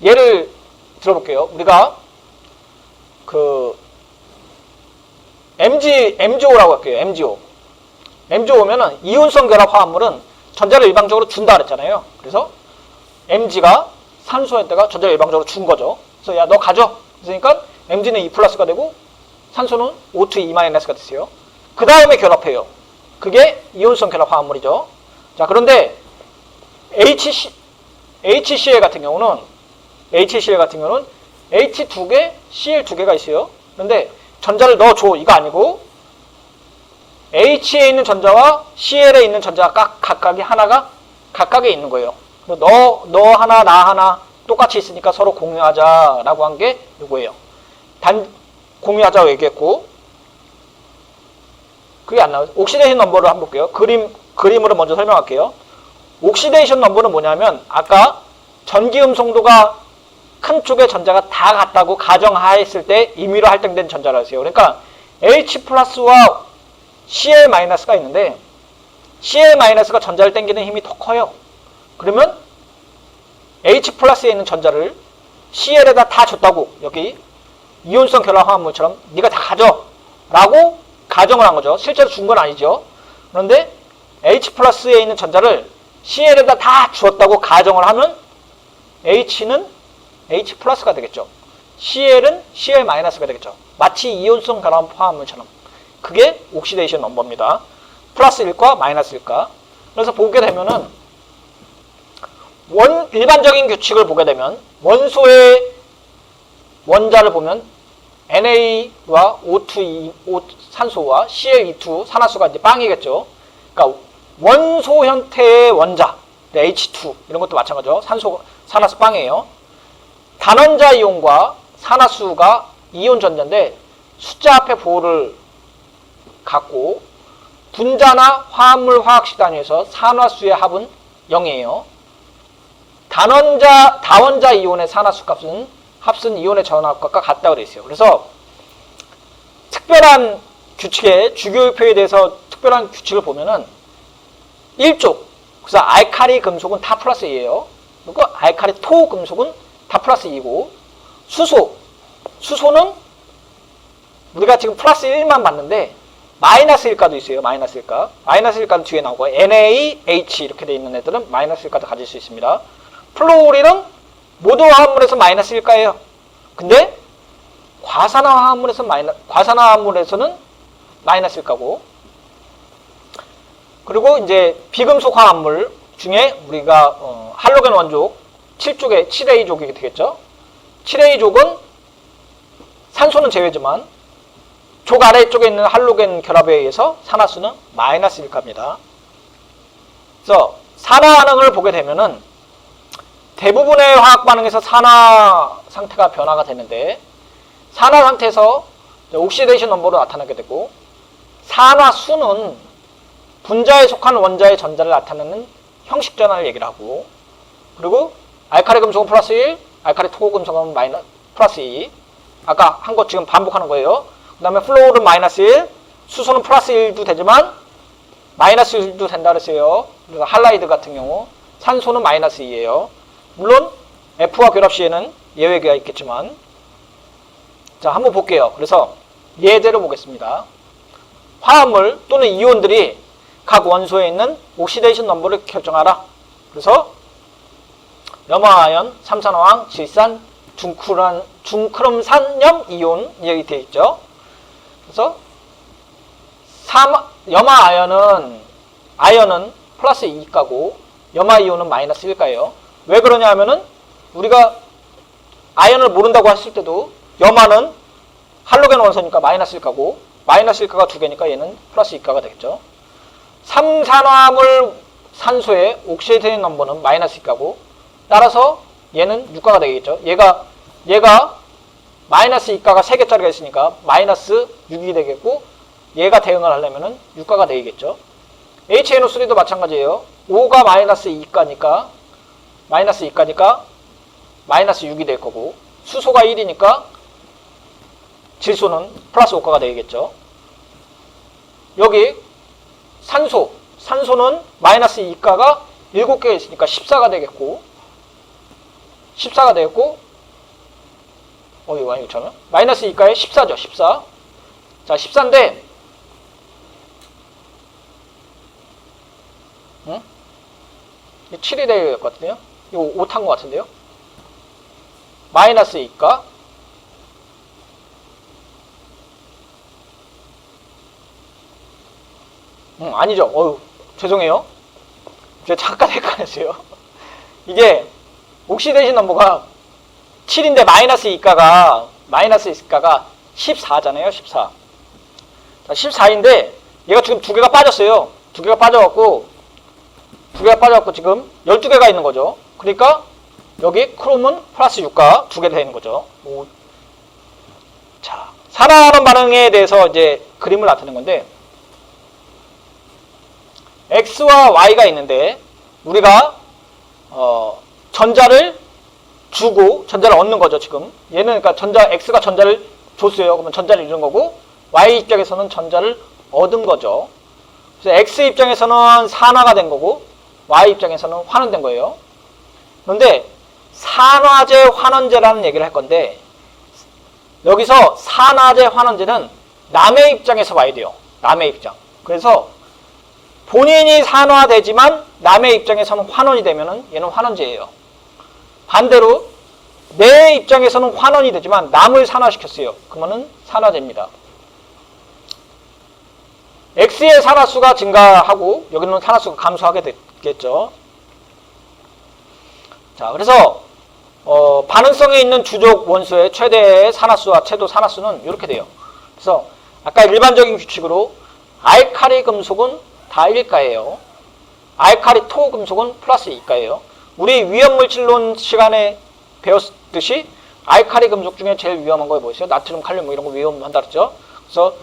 [SPEAKER 1] 예를 들어볼게요. 우리가 그 MgO라고 할게요. MgO면은 이온성 결합 화합물은 전자를 일방적으로 준다 그랬잖아요. 그래서 Mg가 산소에다가 전자를 일방적으로 준 거죠. 그래서 야 너 가져. 그러니까 Mg는 2+가 되고 산소는 O2 2-가 됐어요. 그 다음에 결합해요. 그게 이온성 결합 화합물이죠. 자, 그런데 HCl 같은 경우는 H2개, Cl2개가 있어요. 그런데 전자를 넣어줘 이거 아니고 H에 있는 전자와 Cl에 있는 전자가 각각에 있는 거예요. 너 하나 나 하나 똑같이 있으니까 서로 공유하자라고 한 게 이거예요. 공유하자고 얘기했고 그게 안 나와요. 옥시데이션 넘버를 한번 볼게요. 그림으로 먼저 설명할게요. 옥시데이션 넘버는 뭐냐면 아까 전기음성도가 큰 쪽에 전자가 다 같다고 가정하였을 때 임의로 할당된 전자라고 했어요. 그러니까 H+와 Cl-가 있는데 Cl-가 전자를 당기는 힘이 더 커요. 그러면 H+에 있는 전자를 Cl에다 다 줬다고 여기 이온성 결합 화합물처럼 네가 다 가져 라고 가정을 한 거죠. 실제로 준 건 아니죠. 그런데 H+에 있는 전자를 Cl에다 다 주었다고 가정을 하면 H는 H+가 되겠죠. Cl은 Cl-가 되겠죠. 마치 이온성 결합 화합물처럼. 그게 옥시데이션 넘버입니다. 플러스 1과 마이너스 1과. 그래서 보게 되면은 일반적인 규칙을 보게 되면 원소의 원자를 보면 Na-와 O2, 산소와 Cl2, 산화수가 이제 빵이겠죠. 그러니까 원소 형태의 원자, H2 이런 것도 마찬가지죠. 산화수 빵이에요. 단원자 이온과 산화수가 이온 전자인데 숫자 앞에 보호를 갖고 분자나 화합물 화학식 단위에서 산화수의 합은 0이에요. 다원자 이온의 산화수 합은 이온의 전압값과 같다고 되어 있어요. 그래서 특별한 규칙에 주기율표에 대해서 특별한 규칙을 보면은 1쪽, 그래서 알카리 금속은 다 플러스 2예요. 그리고 알카리 토 금속은 다 플러스 2고 수소는 우리가 지금 플러스 1만 봤는데 마이너스 1가도 있어요. 마이너스 1가. 마이너스 1가도 뒤에 나오고 NaH 이렇게 되어 있는 애들은 마이너스 1가도 가질 수 있습니다. 플로리는 모두 화합물에서 마이너스 1가예요. 근데 과산화합물에서는 마이너스 1가고, 그리고 이제 비금속 화합물 중에 우리가 할로겐 원족 7쪽에 7A족이 되겠죠. 7A족은 산소는 제외지만 족 아래쪽에 있는 할로겐 결합에 의해서 산화수는 마이너스 1가입니다. 그래서 산화 반응을 보게 되면은 대부분의 화학 반응에서 산화 상태가 변화가 되는데, 산화 상태에서 옥시데이션 넘버로 나타나게 되고, 산화수는 분자에 속한 원자의 전자를 나타내는 형식 전환을 얘기를 하고, 그리고 알카리 금속은 플러스 1, 알카리 토 금속은 플러스 2. 아까 한 거 지금 반복하는 거예요. 그 다음에 플로어는 마이너스 1, 수소는 플러스 1도 되지만 마이너스 1도 된다 그랬어요. 그래서 할라이드 같은 경우 산소는 마이너스 2예요. 물론 F와 결합 시에는 예외가 있겠지만, 자 한번 볼게요. 그래서 예제로 보겠습니다. 화합물 또는 이온들이 각 원소에 있는 옥시데이션 넘버를 결정하라. 그래서 염화아연, 삼산화황, 질산, 중크롬산염 이온 여기 되어 있죠. 그래서 아연은 플러스 2가고 염화이온은 마이너스 1가예요. 왜 그러냐 하면은 우리가 아연을 모른다고 했을 때도 염화는 할로겐 원소니까 마이너스 1가고 마이너스 1가가 2개니까 얘는 플러스 2가가 되겠죠. 삼산화물 산소의 옥시데이션 넘버는 마이너스 2가고 따라서 얘는 6가가 되겠죠. 얘가 마이너스 2가가 3개짜리가 있으니까 마이너스 6이 되겠고, 얘가 대응을 하려면은 6가가 되겠죠. HNO3도 마찬가지예요. 5가 마이너스 2가니까 마이너스 6이 될 거고, 수소가 1이니까 질소는 플러스 5가가 되겠죠. 여기 산소는 마이너스 2가가 7개가 있으니까 14가 되겠고, 이거 많이 그렇잖아요. 마이너스 2가에 14죠. 14. 자, 14인데, 응? 7이 될 것 같은데요? 이거 5 탄 것 같은데요? 마이너스 2가, 아니죠. 죄송해요. 제가 잠깐 헷갈렸어요. 이게 옥시데이션 넘버가 7인데 마이너스 2가가 14잖아요. 14. 자, 14인데 얘가 지금 2개가 빠졌어요. 2개가 빠져갖고 지금 12개가 있는 거죠. 그러니까 여기 크롬은 플러스 6가 2개 되는 거죠. 자, 산화하는 반응에 대해서 이제 그림을 나타낸 건데, X와 Y가 있는데 우리가 전자를 주고 전자를 얻는 거죠. 지금 얘는 그러니까 X가 전자를 줬어요. 그러면 전자를 잃은 거고, Y 입장에서는 전자를 얻은 거죠. 그래서 X 입장에서는 산화가 된 거고 Y 입장에서는 환원된 거예요. 그런데 산화제 환원제라는 얘기를 할 건데, 여기서 산화제 환원제는 남의 입장에서 봐야 돼요. 남의 입장. 그래서 본인이 산화되지만 남의 입장에서는 환원이 되면은 얘는 환원제예요. 반대로 내 입장에서는 환원이 되지만 남을 산화시켰어요. 그러면은 산화제입니다. X의 산화수가 증가하고 여기는 산화수가 감소하게 되겠죠. 자, 그래서 반응성에 있는 주족 원소의 최대의 산화수와 최도 산화수는 이렇게 돼요. 그래서 아까 일반적인 규칙으로 알카리 금속은 다 1가예요. 알카리 토 금속은 플러스 2가예요. 우리 위험물질론 시간에 배웠듯이 알카리 금속 중에 제일 위험한 거 뭐였어요? 나트륨, 칼륨 뭐 이런 거 위험한다 그랬죠? 그래서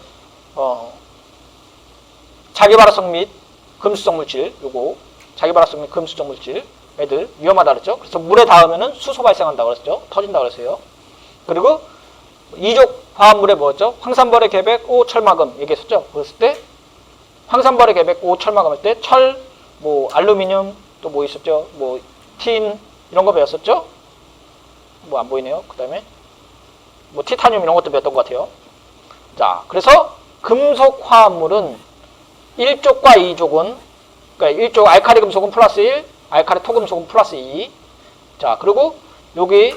[SPEAKER 1] 자기발화성 및 금수성 물질, 요거 자기발화성 및 금수성 물질 애들 위험하다 그랬죠? 그래서 물에 닿으면은 수소 발생한다 그랬죠? 터진다 그랬어요. 그리고 이족 화합물에 뭐였죠? 황산벌의 계백, O, 철마금 얘기했었죠? 그랬을 때 황산벌의 계백, O, 철마금 할 때 철, 뭐 알루미늄 또 뭐 있었죠? 뭐 틴 이런 거 배웠었죠? 뭐 안 보이네요. 그 다음에 뭐 티타늄 이런 것도 배웠던 것 같아요. 자, 그래서 금속 화합물은 1족과 2족은 그러니까 1족 알카리 금속은 플러스 1, 알카리 토금속은 플러스 2. 자, 그리고 여기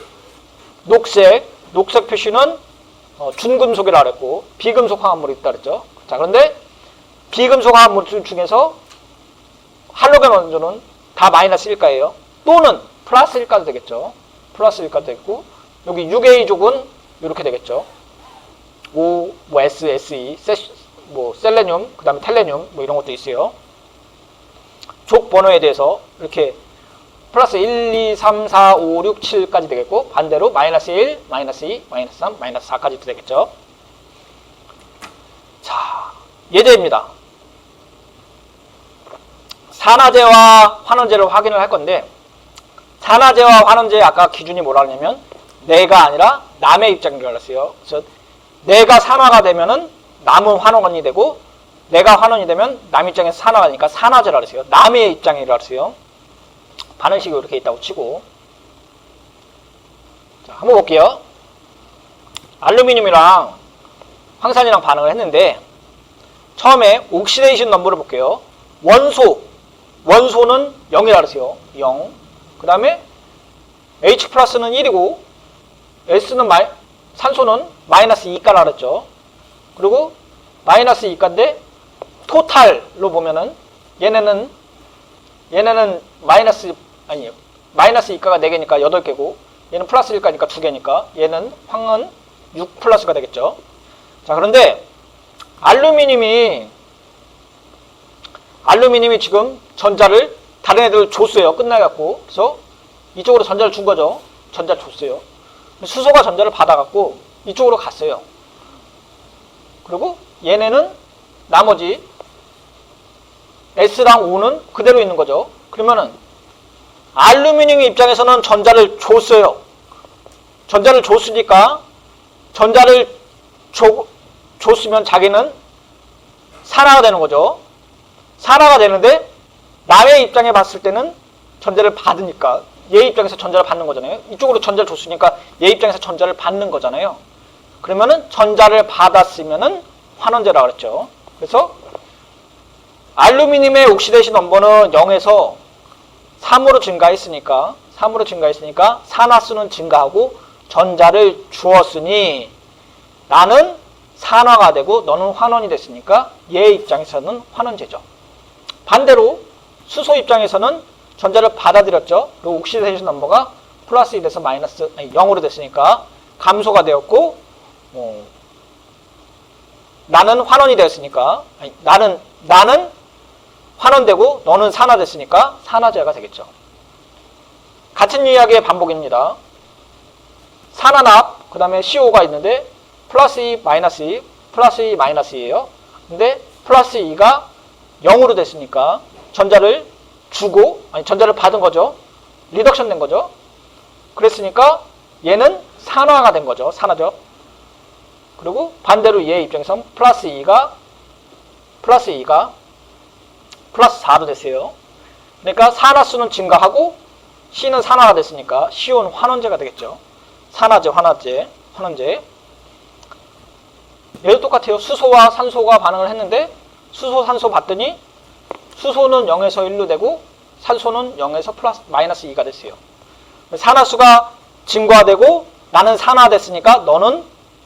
[SPEAKER 1] 녹색 표시는 준금속이라 그랬고 비금속 화합물이 있다 그랬죠. 자, 그런데 비금속 화합물 중에서 할로겐 원소는 다 마이너스 1가예요. 또는 플러스 1가도 되겠죠. 플러스 1가도 되고 여기 6A족은 이렇게 되겠죠. O, 뭐 S, SE, 뭐 셀레늄, 그 다음에 텔레늄 뭐 이런 것도 있어요. 족 번호에 대해서 이렇게 플러스 1, 2, 3, 4, 5, 6, 7까지 되겠고 반대로 마이너스 1, 마이너스 2, 마이너스 3, 마이너스 4까지도 되겠죠. 자, 예제입니다. 산화제와 환원제를 확인을 할 건데 산화제와 환원제의 아까 기준이 뭐라 하냐면 내가 아니라 남의 입장이라고 했어요. 그래서 내가 산화가 되면은 남은 환원이 되고 내가 환원이 되면 남 입장에서 산화가 되니까 산화제라 그랬어요. 남의 입장이라 그랬어요. 반응식이 이렇게 있다고 치고 자, 한번 볼게요. 알루미늄이랑 황산이랑 반응을 했는데 처음에 옥시데이션 넘버를 볼게요. 원소는 0이라 그랬어요. 0. 그 다음에 H 플러스는 1이고 S는 산소는 마이너스 2가라 그랬죠. 그리고 마이너스 2가인데 토탈로 보면은 얘네는 마이너스 2가가 4개니까 8개고 얘는 플러스 1가니까 2개니까 얘는 황은 6 플러스가 되겠죠. 자, 그런데 알루미늄이 지금 전자를 다른 애들 줬어요. 끝나갖고. 그래서 이쪽으로 전자를 준 거죠. 전자를 줬어요. 수소가 전자를 받아갖고 이쪽으로 갔어요. 그리고 얘네는 나머지 S랑 O는 그대로 있는 거죠. 그러면은 알루미늄 입장에서는 전자를 줬어요. 전자를 줬으니까 전자를 줬으면 자기는 산화가 되는 거죠. 산화가 되는데 남의 입장에 봤을 때는 전자를 받으니까 얘 입장에서 전자를 받는 거잖아요. 이쪽으로 전자를 줬으니까 얘 입장에서 전자를 받는 거잖아요. 그러면은 전자를 받았으면은 환원제라고 그랬죠. 그래서 알루미늄의 옥시데이션 넘버는 0에서 3으로 증가했으니까 산화수는 증가하고 전자를 주었으니 나는 산화가 되고 너는 환원이 됐으니까 얘 입장에서는 환원제죠. 반대로 수소 입장에서는 전자를 받아들였죠. 그리고 옥시데이션 넘버가 플러스 1에서 0으로 됐으니까 감소가 되었고 나는 환원이 되었으니까 나는 환원되고 너는 산화됐으니까 산화제가 되겠죠. 같은 이야기의 반복입니다. 산화납 그 다음에 CO가 있는데 플러스 2, 마이너스 2, 플러스 2, 마이너스 2예요. 근데 플러스 2가 0으로 됐으니까 전자를 받은 거죠. 리덕션 된 거죠. 그랬으니까 얘는 산화가 된 거죠. 산화죠. 그리고 반대로 얘 입장에서는 플러스 2가 플러스 4도 됐어요. 그러니까 산화수는 증가하고 C는 산화가 됐으니까 CO는 환원제가 되겠죠. 산화제, 환원제. 얘도 똑같아요. 수소와 산소가 반응을 했는데 수소, 산소 봤더니 수소는 0에서 1로 되고 산소는 0에서 마이너스 2가 됐어요. 산화수가 증거화되고 나는 산화됐으니까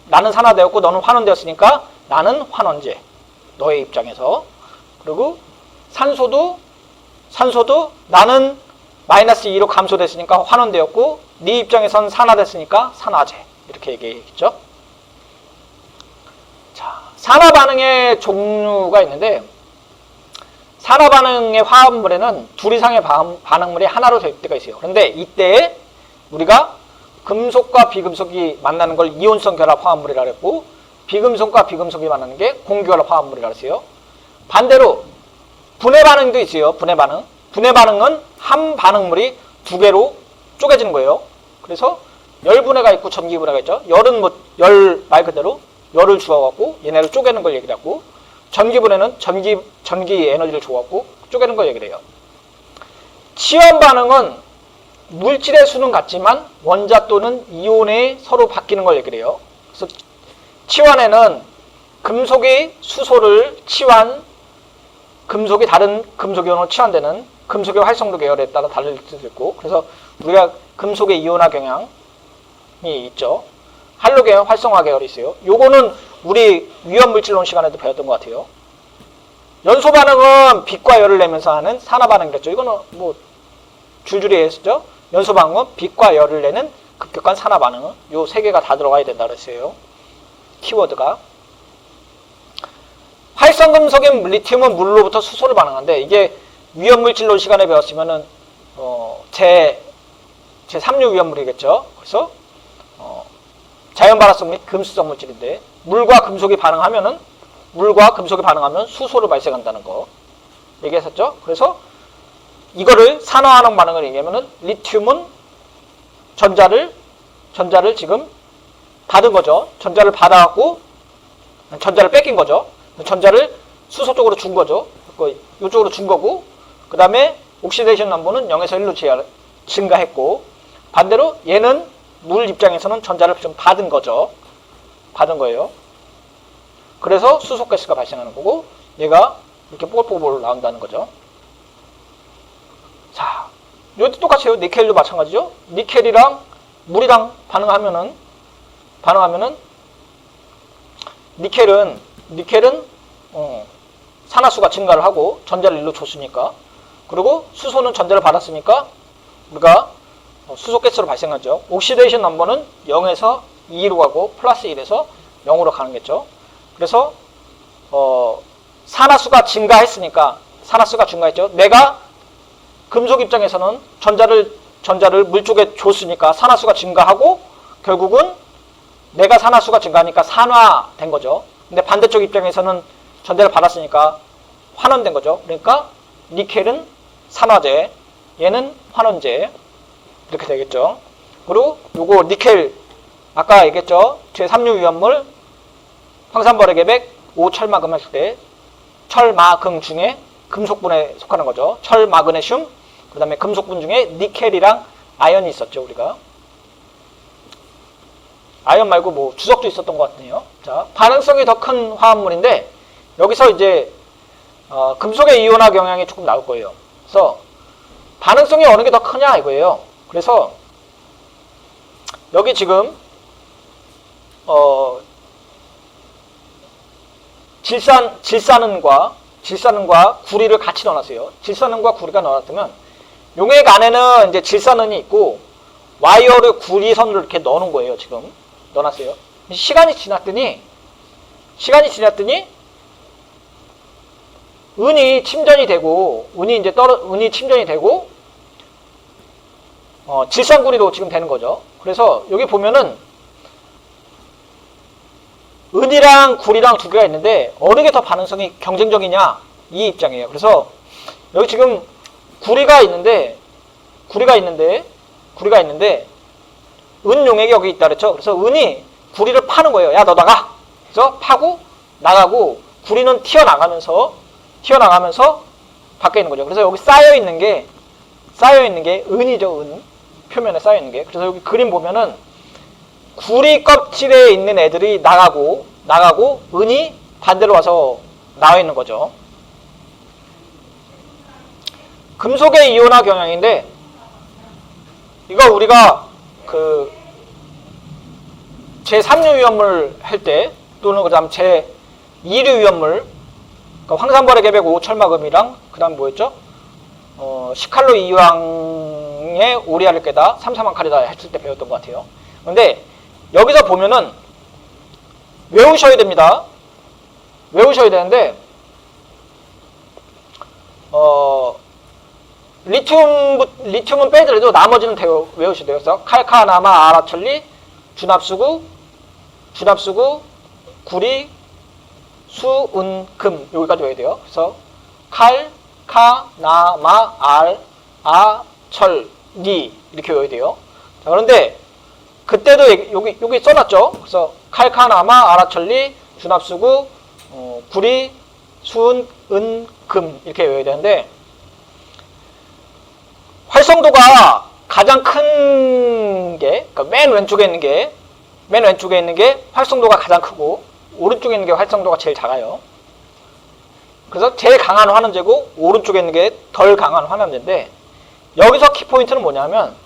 [SPEAKER 1] 나는 산화되었고 너는 환원되었으니까 나는 환원제. 너의 입장에서. 그리고 산소도 나는 마이너스 2로 감소됐으니까 환원되었고 네 입장에선 산화됐으니까 산화제. 이렇게 얘기했죠. 자, 산화 반응의 종류가 있는데 산화 반응의 화합물에는 둘 이상의 반응물이 하나로 될 때가 있어요. 그런데 이때 우리가 금속과 비금속이 만나는 걸 이온성 결합 화합물이라고 했고 비금속과 비금속이 만나는 게 공유결합 화합물이라고 했어요. 반대로 분해 반응도 있어요. 분해 반응. 분해 반응은 한 반응물이 두 개로 쪼개지는 거예요. 그래서 열분해가 있고 전기분해가 있죠. 열은 열 말 그대로 열을 주어갖고 얘네를 쪼개는 걸 얘기를 하고 전기분해는 전기 에너지를 주어갖고 쪼개는 걸 얘기를 해요. 치원 반응은 물질의 수는 같지만 원자 또는 이온에 서로 바뀌는 걸 얘기를 해요. 그래서 치환에는 금속이 수소를 치환, 금속이 다른 금속이온으로 치환되는 금속의 활성도 계열에 따라 다를 수도 있고 그래서 우리가 금속의 이온화 경향이 있죠. 할로겐 활성화 계열이 있어요. 요거는 우리 위험물질론 시간에도 배웠던 것 같아요. 연소 반응은 빛과 열을 내면서 하는 산화 반응이랬죠. 이거는 뭐 줄줄이 했었죠. 연소 반응은 빛과 열을 내는 급격한 산화 반응. 요 세 개가 다 들어가야 된다 그랬어요. 키워드가. 활성금속인 리튬은 물로부터 수소를 반응하는데 이게 위험물질론 시간에 배웠으면은 제 3류 위험물이겠죠. 그래서 자연 발화성 및 금수성 물질인데 물과 금속이 반응하면 수소를 발생한다는 거 얘기했었죠. 그래서 이거를 산화환원 반응을 얘기하면은 리튬은 전자를 지금 받은 거죠. 전자를 받아갖고 전자를 뺏긴 거죠. 전자를 수소 쪽으로 준 거죠. 이쪽으로 준 거고 그 다음에 옥시데이션 넘버는 0에서 1로 증가했고 반대로 얘는 물 입장에서는 전자를 좀 받은 거죠. 받은 거예요. 그래서 수소가스가 발생하는 거고 얘가 이렇게 뽀글뽀글 나온다는 거죠. 자, 이것도 똑같아요. 니켈도 마찬가지죠. 니켈이랑 물이랑 반응하면은 니켈은 산화수가 증가를 하고 전자를 일로 줬으니까 그리고 수소는 전자를 받았으니까 우리가 수소가스로 발생하죠. 옥시데이션 넘버는 0에서 2로 가고 플러스 1에서 0으로 가는 거죠. 그래서 산화수가 증가했죠. 내가 금속 입장에서는 전자를 물 쪽에 줬으니까 산화수가 증가하고 결국은 내가 산화수가 증가하니까 산화된 거죠. 근데 반대쪽 입장에서는 전자를 받았으니까 환원된 거죠. 그러니까 니켈은 산화제, 얘는 환원제 이렇게 되겠죠. 그리고 요거 니켈 아까 얘기했죠. 제3류 위험물 황산벌액액 5철마금 했을 때 철마금 중에 금속분에 속하는 거죠. 철, 마그네슘, 그 다음에 금속분 중에 니켈이랑 아연이 있었죠, 우리가. 아연 말고 뭐 주석도 있었던 것 같네요. 자, 반응성이 더 큰 화합물인데 여기서 이제 금속의 이온화 경향이 조금 나올 거예요. 그래서 반응성이 어느 게 더 크냐 이거예요. 그래서 여기 지금 질산은과 구리를 같이 넣어놨어요. 질산은과 구리가 넣어놨으면 용액 안에는 이제 질산은이 있고 와이어를 구리선으로 이렇게 넣어놓은 거예요. 지금 넣어놨어요. 시간이 지났더니 은이 침전이 되고 은이 침전이 되고 질산구리로 지금 되는 거죠. 그래서 여기 보면은 은이랑 구리랑 두 개가 있는데 어느 게 더 반응성이 경쟁적이냐 이 입장이에요. 그래서 여기 지금 구리가 있는데 은 용액이 여기 있다 그랬죠. 그래서 은이 구리를 파는 거예요. 야, 너 나가. 그래서 파고 나가고 구리는 튀어나가면서 밖에 있는 거죠. 그래서 여기 쌓여 있는 게 은이죠. 은 표면에 쌓여 있는 게. 그래서 여기 그림 보면은 구리 껍질에 있는 애들이 나가고 은이 반대로 와서 나와 있는 거죠. 금속의 이온화 경향인데 이거 우리가 그 제3류 위험물 할 때 또는 그다음 제2류 위험물 그러니까 황산벌의 5철마금이랑 그다음 뭐였죠? 시칼로 이황의 오리알을 깨다 삼사만칼이다 했을 때 배웠던 것 같아요. 그런데 여기서 보면은 외우셔야 됩니다. 외우셔야 되는데 리튬은 빼더라도 나머지는 외우셔야 돼요. 그래서 칼카나마 아라철리 준합수구 구리 수은 금 여기까지 외워야 돼요. 그래서 칼 카 나 마 아 철 리 이렇게 외워야 돼요. 자, 그런데 그때도 여기 써놨죠. 그래서 칼카나마 아라철리 준합수구 구리 수은 은 금 이렇게 외워야 되는데 활성도가 가장 큰 게 그러니까 맨 왼쪽에 있는 게 활성도가 가장 크고 오른쪽에 있는 게 활성도가 제일 작아요. 그래서 제일 강한 환원제고 오른쪽에 있는 게 덜 강한 환원제인데 여기서 키포인트는 뭐냐면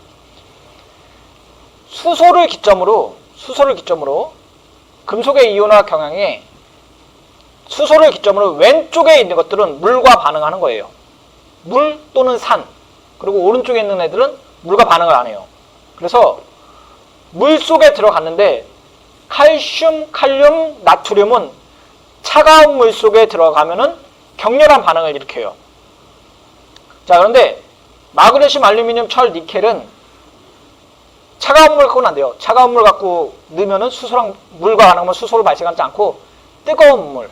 [SPEAKER 1] 수소를 기점으로 금속의 이온화 경향이 수소를 기점으로 왼쪽에 있는 것들은 물과 반응하는 거예요. 물 또는 산. 그리고 오른쪽에 있는 애들은 물과 반응을 안 해요. 그래서 물 속에 들어갔는데 칼슘, 칼륨, 나트륨은 차가운 물 속에 들어가면은 격렬한 반응을 일으켜요. 자, 그런데 마그네슘, 알루미늄, 철, 니켈은 차가운 물 갖고는 안 돼요. 차가운 물 갖고 넣으면은 물과 반응하면 수소를 발생하지 않고 뜨거운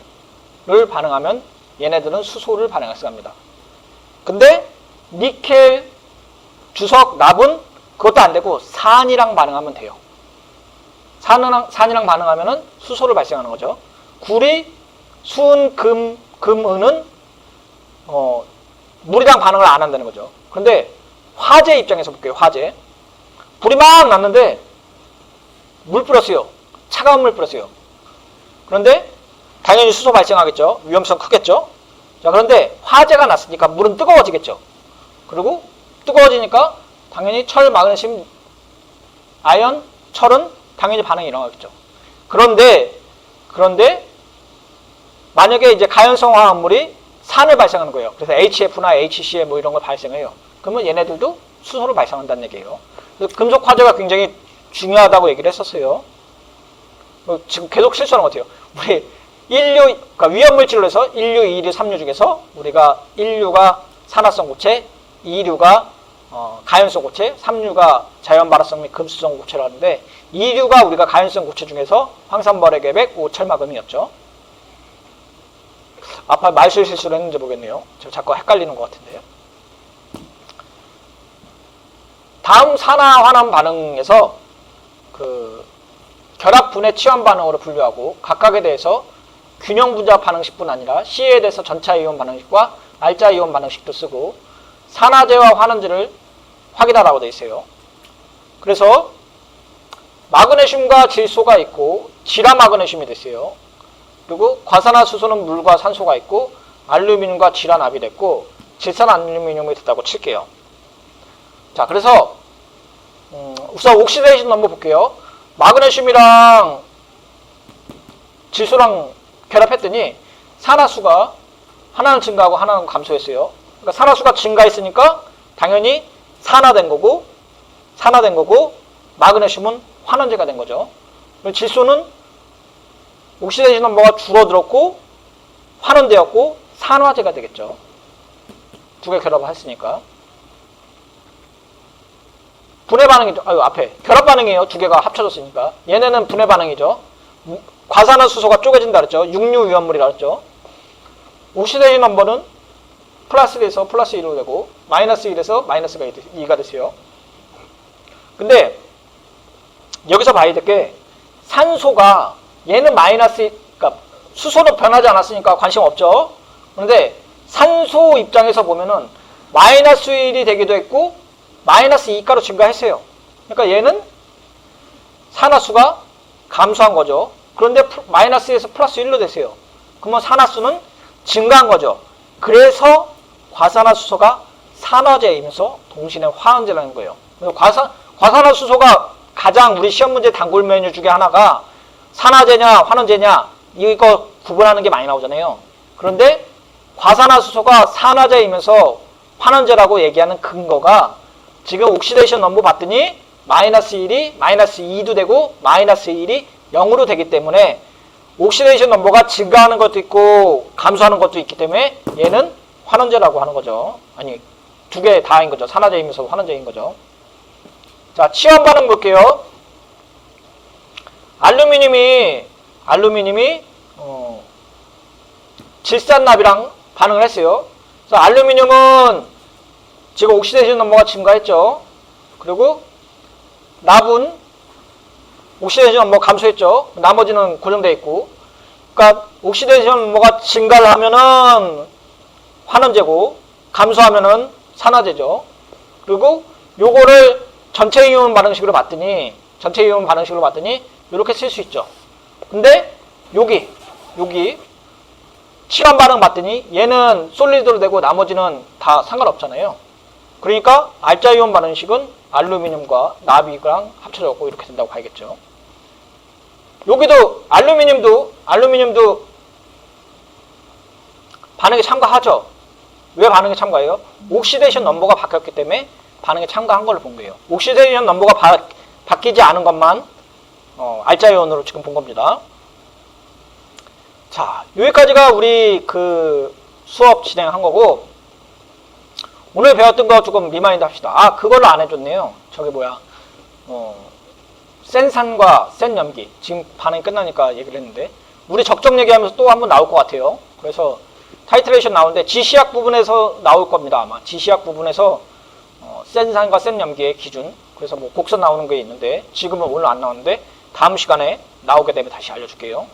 [SPEAKER 1] 물을 반응하면 얘네들은 수소를 발생할 수 합니다. 근데 니켈, 주석, 납은 그것도 안 되고 산이랑 반응하면 돼요. 산이랑 반응하면은 수소를 발생하는 거죠. 구리, 수은, 금은은 물이랑 반응을 안 한다는 거죠. 그런데 화재 입장에서 볼게요. 화재. 불이 막 났는데 물 뿌렸어요. 차가운 물 뿌렸어요. 그런데 당연히 수소 발생하겠죠. 위험성 크겠죠. 자, 그런데 화재가 났으니까 물은 뜨거워지겠죠. 그리고 뜨거워지니까 당연히 철, 마그네슘, 아연, 철은 당연히 반응이 일어나겠죠. 그런데 만약에 이제 가연성 화합물이 산을 발생하는 거예요. 그래서 HF나 HCl 뭐 이런 걸 발생해요. 그러면 얘네들도 수소를 발생한다는 얘기예요. 금속 화재가 굉장히 중요하다고 얘기를 했었어요. 지금 계속 실수하는 것 같아요. 우리 그러니까 위험물질로 해서 1류, 2류, 3류 중에서 우리가 1류가 산화성 고체, 2류가 가연성 고체, 3류가 자연 발화성 및 금수성 고체를 하는데 2류가 우리가 가연성 고체 중에서 황산벌의 계백, 5철마금이었죠. 아까 말실 실수를 했는지 모르겠네요. 저 자꾸 헷갈리는 것 같은데요. 다음 산화 환원 반응에서 그 결합 분해 치환 반응으로 분류하고 각각에 대해서 균형 분자 반응식뿐 아니라 C에 대해서 전차 이온 반응식과 알자 이온 반응식도 쓰고 산화제와 환원제를 확인하라고 되어 있어요. 그래서 마그네슘과 질소가 있고 질화 마그네슘이 됐어요. 그리고 과산화수소는 물과 산소가 있고 알루미늄과 질화납이 됐고 질산 알루미늄이 됐다고 칠게요. 자, 그래서 우선 옥시데이션 넘버 볼게요. 마그네슘이랑 질소랑 결합했더니 산화수가 하나는 증가하고 하나는 감소했어요. 그러니까 산화수가 증가했으니까 당연히 산화된 거고 마그네슘은 환원제가 된 거죠. 질소는 옥시데이션 넘버가 줄어들었고 환원되었고 산화제가 되겠죠. 두 개 결합을 했으니까. 분해 반응이죠. 앞에 결합 반응이에요. 두 개가 합쳐졌으니까. 얘네는 분해 반응이죠. 과산화수소가 쪼개진다 그랬죠. 육류 위험물이라 그랬죠. 옥시데이션 넘버는 플러스 1에서 플러스 1로 되고 마이너스 1에서 마이너스가 2가 됐어요. 근데 여기서 봐야 될 게 산소가 얘는 마이너스, 그러니까 수소는 변하지 않았으니까 관심 없죠. 그런데 산소 입장에서 보면은 마이너스 1이 되기도 했고 마이너스 2가로 증가했어요. 그러니까 얘는 산화수가 감소한 거죠. 그런데 마이너스 2에서 플러스 1로 됐어요. 그러면 산화수는 증가한 거죠. 그래서 과산화수소가 산화제이면서 동시에 화원제라는 거예요. 과산화수소가 가장 우리 시험 문제 단골 메뉴 중에 하나가 산화제냐 환원제냐 이거 구분하는 게 많이 나오잖아요. 그런데 과산화수소가 산화제이면서 환원제라고 얘기하는 근거가 지금 옥시데이션 넘버 봤더니 마이너스 1이 마이너스 2도 되고 마이너스 1이 0으로 되기 때문에 옥시데이션 넘버가 증가하는 것도 있고 감소하는 것도 있기 때문에 얘는 환원제라고 하는 거죠. 아니 두 개 다인 거죠. 산화제이면서 환원제인 거죠. 자, 치환 반응 볼게요. 알루미늄이 질산납이랑 반응을 했어요. 그래서 알루미늄은 지금 옥시데이션 넘버가 증가했죠. 그리고 납은 옥시데이션 넘버가 감소했죠. 나머지는 고정되어 있고. 그러니까 옥시데이션 넘버가 증가를 하면은 환원제고 감소하면은 산화제죠. 그리고 요거를 전체 이온 반응식으로 봤더니 이렇게 쓸 수 있죠. 근데 여기 치환 반응 봤더니 얘는 솔리드로 되고 나머지는 다 상관없잖아요. 그러니까 알자 이온 반응식은 알루미늄과 납이랑 합쳐졌고 이렇게 된다고 봐야겠죠. 여기도 알루미늄도 반응에 참가하죠. 왜 반응에 참가해요? 옥시데이션 넘버가 바뀌었기 때문에 반응에 참가한 걸로 본 거예요. 옥시데이션 넘버가 바뀌지 않은 것만 알자 이온으로 지금 본 겁니다. 자, 여기까지가 우리 그 수업 진행한 거고, 오늘 배웠던 거 조금 리마인드 합시다. 아, 그걸로 안 해줬네요. 저게 뭐야. 센산과 센 염기. 지금 반응이 끝나니까 얘기를 했는데, 우리 적정 얘기하면서 또 한 번 나올 것 같아요. 그래서 타이트레이션 나오는데 지시약 부분에서 나올 겁니다. 아마 지시약 부분에서 센산과 센 염기의 기준. 그래서 뭐 곡선 나오는 게 있는데 지금은 오늘 안 나오는데 다음 시간에 나오게 되면 다시 알려줄게요.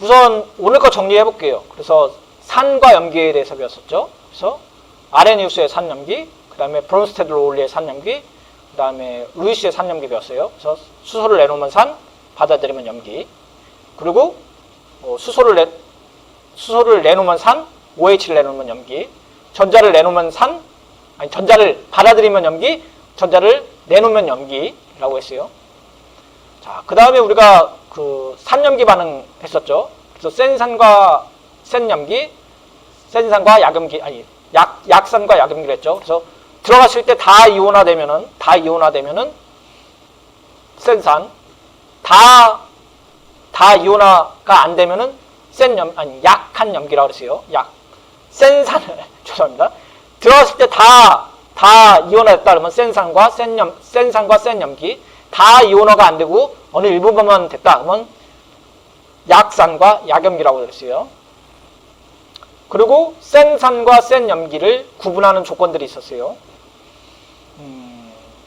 [SPEAKER 1] 우선 오늘 거 정리해 볼게요. 그래서 산과 염기에 대해서 배웠었죠. 그래서 아레니우스의 산염기, 그 다음에 브론스테드 로울리의 산염기, 그 다음에 루이스의 산염기 배웠어요. 그래서 수소를 내놓으면 산, 받아들이면 염기. 그리고 수소를 내놓으면 산, OH를 내놓으면 염기. 전자를 내놓으면 산, 아니 전자를 받아들이면 염기, 전자를 내놓으면 염기라고 했어요. 자, 그 다음에 우리가 그 산염기 반응 했었죠. 그래서 센산과 센염기, 센산과 약염기, 아니 약산과 약염기를 했죠. 그래서 들어갔을 때 다 이온화되면은 센산, 다 이온화가 안 되면은 약한 염기라고 그랬어요. 센산 죄송합니다. 들어갔을 때 다 이온화됐다 그러면 센산과 센 염기, 다 이온화가 안 되고 어느 일부분만 됐다 그러면 약산과 약염기라고 그랬어요. 그리고 센산과 센 염기를 구분하는 조건들이 있었어요.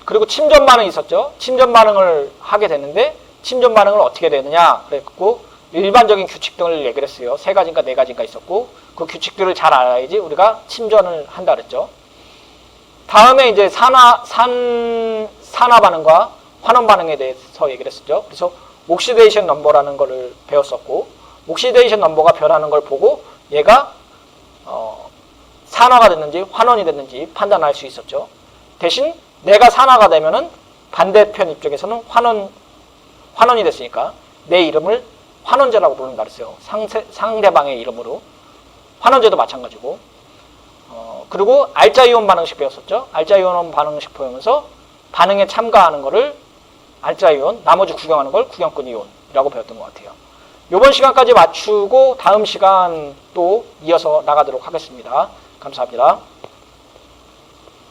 [SPEAKER 1] 그리고 침전 반응이 있었죠. 침전 반응을 하게 되는데 침전 반응을 어떻게 되느냐 그랬고 일반적인 규칙 등을 얘기를 했어요. 3가지인가 4가지인가 있었고 그 규칙들을 잘 알아야지 우리가 침전을 한다 그랬죠. 다음에 이제 산화 반응과 환원 반응에 대해서 얘기를 했었죠. 그래서 옥시데이션 넘버라는 거를 배웠었고 옥시데이션 넘버가 변하는 걸 보고 얘가 산화가 됐는지 환원이 됐는지 판단할 수 있었죠. 대신 내가 산화가 되면은 반대편 입장에서는 환원이 됐으니까 내 이름을 환원제라고 부른다 그랬어요. 상대방의 이름으로. 환원제도 마찬가지고. 그리고 알자 이온 반응식 배웠었죠. 알자 이온 반응식 배우면서 반응에 참가하는 거를 알자 이온, 나머지 구경하는 걸 구경권 이온이라고 배웠던 것 같아요. 이번 시간까지 맞추고 다음 시간 또 이어서 나가도록 하겠습니다. 감사합니다.